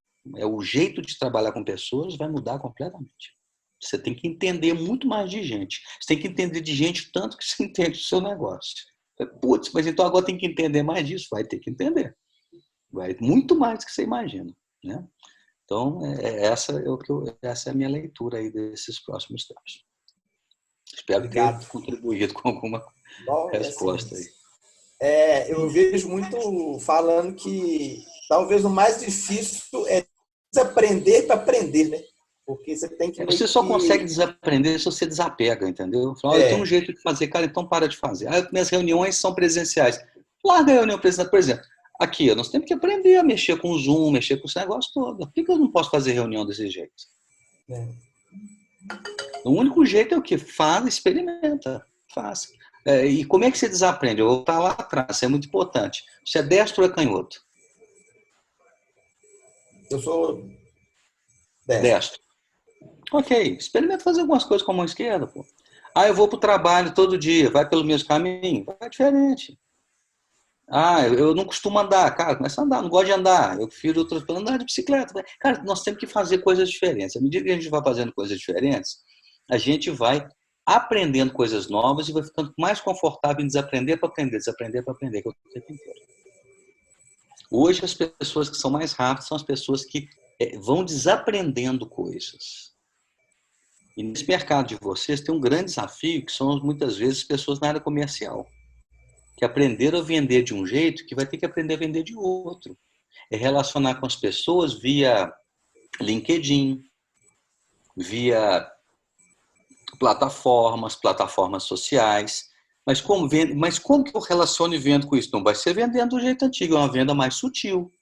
[SPEAKER 2] O jeito de trabalhar com pessoas vai mudar completamente. Você tem que entender muito mais de gente. Você tem que entender de gente tanto que você entende o seu negócio. Putz, mas então agora tem que entender mais disso? Vai ter que entender. Vai muito mais do que você imagina. Né? Então, essa é a minha leitura aí desses próximos tempos. Espero ter contribuído com alguma resposta aí.
[SPEAKER 3] Eu vejo muito falando que talvez o mais difícil é desaprender para aprender, né? Porque você tem que...
[SPEAKER 2] Você só consegue desaprender se você desapega, entendeu? Fala, eu tenho um jeito de fazer, cara, então para de fazer. Minhas reuniões são presenciais. Larga a reunião presencial, por exemplo. Aqui, nós temos que aprender a mexer com o Zoom, mexer com esse negócio todo. Por que eu não posso fazer reunião desse jeito? O único jeito é o quê? Faz, experimenta, faz. E como é que você desaprende? Eu vou estar lá atrás, isso é muito importante. Você é destro ou é canhoto?
[SPEAKER 3] Eu sou
[SPEAKER 2] destro. Ok, experimenta fazer algumas coisas com a mão esquerda, pô. Eu vou para o trabalho todo dia, vai pelo mesmo caminho, vai diferente. Eu não costumo andar, cara, começa a andar, não gosto de andar, eu prefiro andar de bicicleta. Cara, nós temos que fazer coisas diferentes. À medida que a gente vai fazendo coisas diferentes, a gente vai aprendendo coisas novas e vai ficando mais confortável em desaprender para aprender, desaprender para aprender, que é o tempo inteiro. Hoje, as pessoas que são mais rápidas são as pessoas que vão desaprendendo coisas. E nesse mercado de vocês tem um grande desafio, que são muitas vezes pessoas na área comercial, que aprenderam a vender de um jeito que vai ter que aprender a vender de outro. É relacionar com as pessoas via LinkedIn, via plataformas sociais. Mas como que eu relaciono e vendo com isso? Não vai ser vendendo do jeito antigo, é uma venda mais sutil.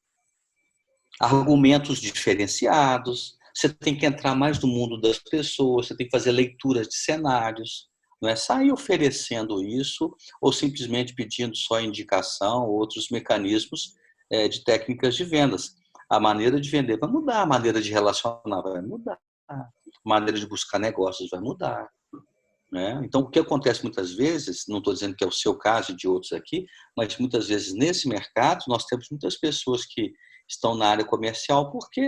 [SPEAKER 2] Argumentos diferenciados. Você tem que entrar mais no mundo das pessoas, você tem que fazer leituras de cenários. Não é sair oferecendo isso ou simplesmente pedindo só indicação ou outros mecanismos de técnicas de vendas. A maneira de vender vai mudar, a maneira de relacionar vai mudar, a maneira de buscar negócios vai mudar. né? Então, o que acontece muitas vezes, não estou dizendo que é o seu caso e de outros aqui, mas muitas vezes nesse mercado nós temos muitas pessoas que estão na área comercial porque,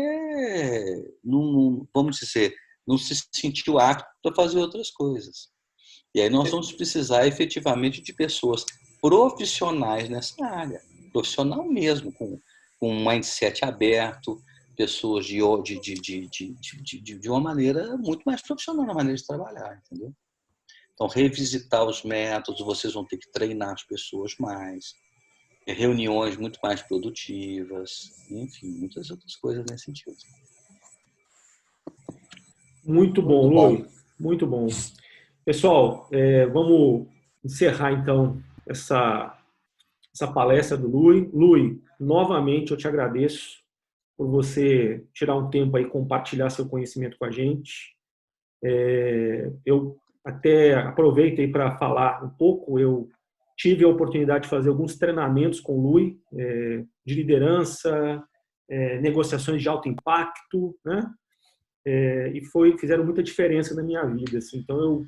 [SPEAKER 2] não, vamos dizer, não se sentiu apto para fazer outras coisas. E aí nós vamos precisar efetivamente de pessoas profissionais nessa área, profissional mesmo, com um mindset aberto, pessoas de uma maneira muito mais profissional na maneira de trabalhar, entendeu? Então, revisitar os métodos, vocês vão ter que treinar as pessoas mais, reuniões muito mais produtivas, enfim, muitas outras coisas nesse sentido.
[SPEAKER 1] Muito bom, Lui. Muito bom. Pessoal, vamos encerrar, então, essa palestra do Lui. Lui, novamente eu te agradeço por você tirar um tempo aí, compartilhar seu conhecimento com a gente. Eu até aproveitei para falar um pouco, eu tive a oportunidade de fazer alguns treinamentos com o Lui, de liderança, negociações de alto impacto, né? E fizeram muita diferença na minha vida. Assim. Então,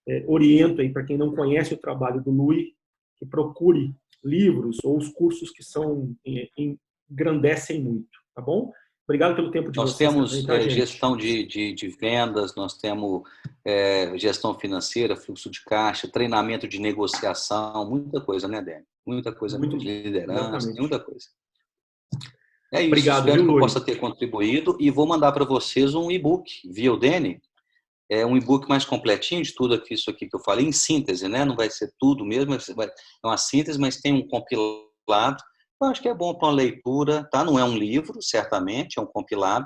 [SPEAKER 1] eu oriento aí para quem não conhece o trabalho do Lui, que procure livros ou os cursos que engrandecem muito, tá bom? Obrigado pelo tempo de
[SPEAKER 2] Nós
[SPEAKER 1] vocês.
[SPEAKER 2] temos
[SPEAKER 1] também, tá, gente?
[SPEAKER 2] gestão de vendas, nós temos gestão financeira, fluxo de caixa, treinamento de negociação, muita coisa, né, Dani? Muita coisa,
[SPEAKER 1] Muito,
[SPEAKER 2] de liderança,
[SPEAKER 1] exatamente.
[SPEAKER 2] muita coisa. É isso,
[SPEAKER 1] Obrigado,
[SPEAKER 2] espero
[SPEAKER 1] viu,
[SPEAKER 2] que eu
[SPEAKER 1] Lui?
[SPEAKER 2] possa ter contribuído e vou mandar para vocês um e-book via o Dani. É um e-book mais completinho de tudo isso aqui que eu falei, em síntese, né? Não vai ser tudo mesmo, é uma síntese, mas tem um compilado. Eu acho que é bom para uma leitura, tá? Não é um livro, certamente, é um compilado,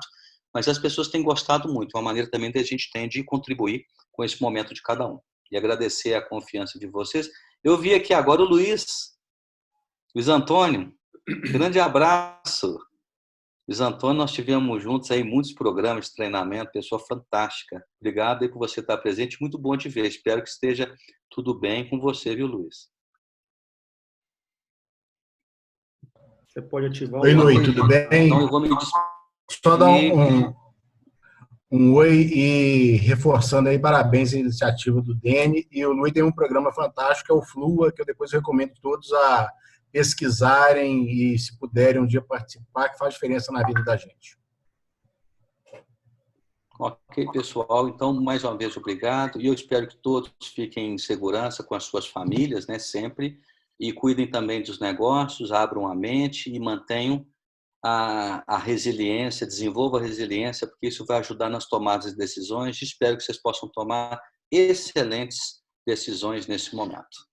[SPEAKER 2] mas as pessoas têm gostado muito. Uma maneira também que a gente tem de contribuir com esse momento de cada um. E agradecer a confiança de vocês. Eu vi aqui agora o Luiz Antônio. Grande abraço. Luiz Antônio, nós tivemos juntos aí muitos programas de treinamento, pessoa fantástica. Obrigado aí por você estar presente, muito bom te ver. Espero que esteja tudo bem com você, viu, Luiz?
[SPEAKER 1] Você pode ativar
[SPEAKER 4] Oi, Luiz, tudo bem?
[SPEAKER 2] Então eu vou me despedir.
[SPEAKER 4] Só dar um oi e reforçando aí, parabéns à iniciativa do Dene. E o Luiz tem um programa fantástico, é o Flua, que eu depois recomendo todos a pesquisarem e, se puderem, um dia participar, que faz diferença na vida da gente.
[SPEAKER 2] Ok, pessoal. Então, mais uma vez, obrigado. E eu espero que todos fiquem em segurança com as suas famílias, né, sempre. E cuidem também dos negócios, abram a mente e mantenham a resiliência, desenvolva a resiliência, porque isso vai ajudar nas tomadas de decisões. Espero que vocês possam tomar excelentes decisões nesse momento.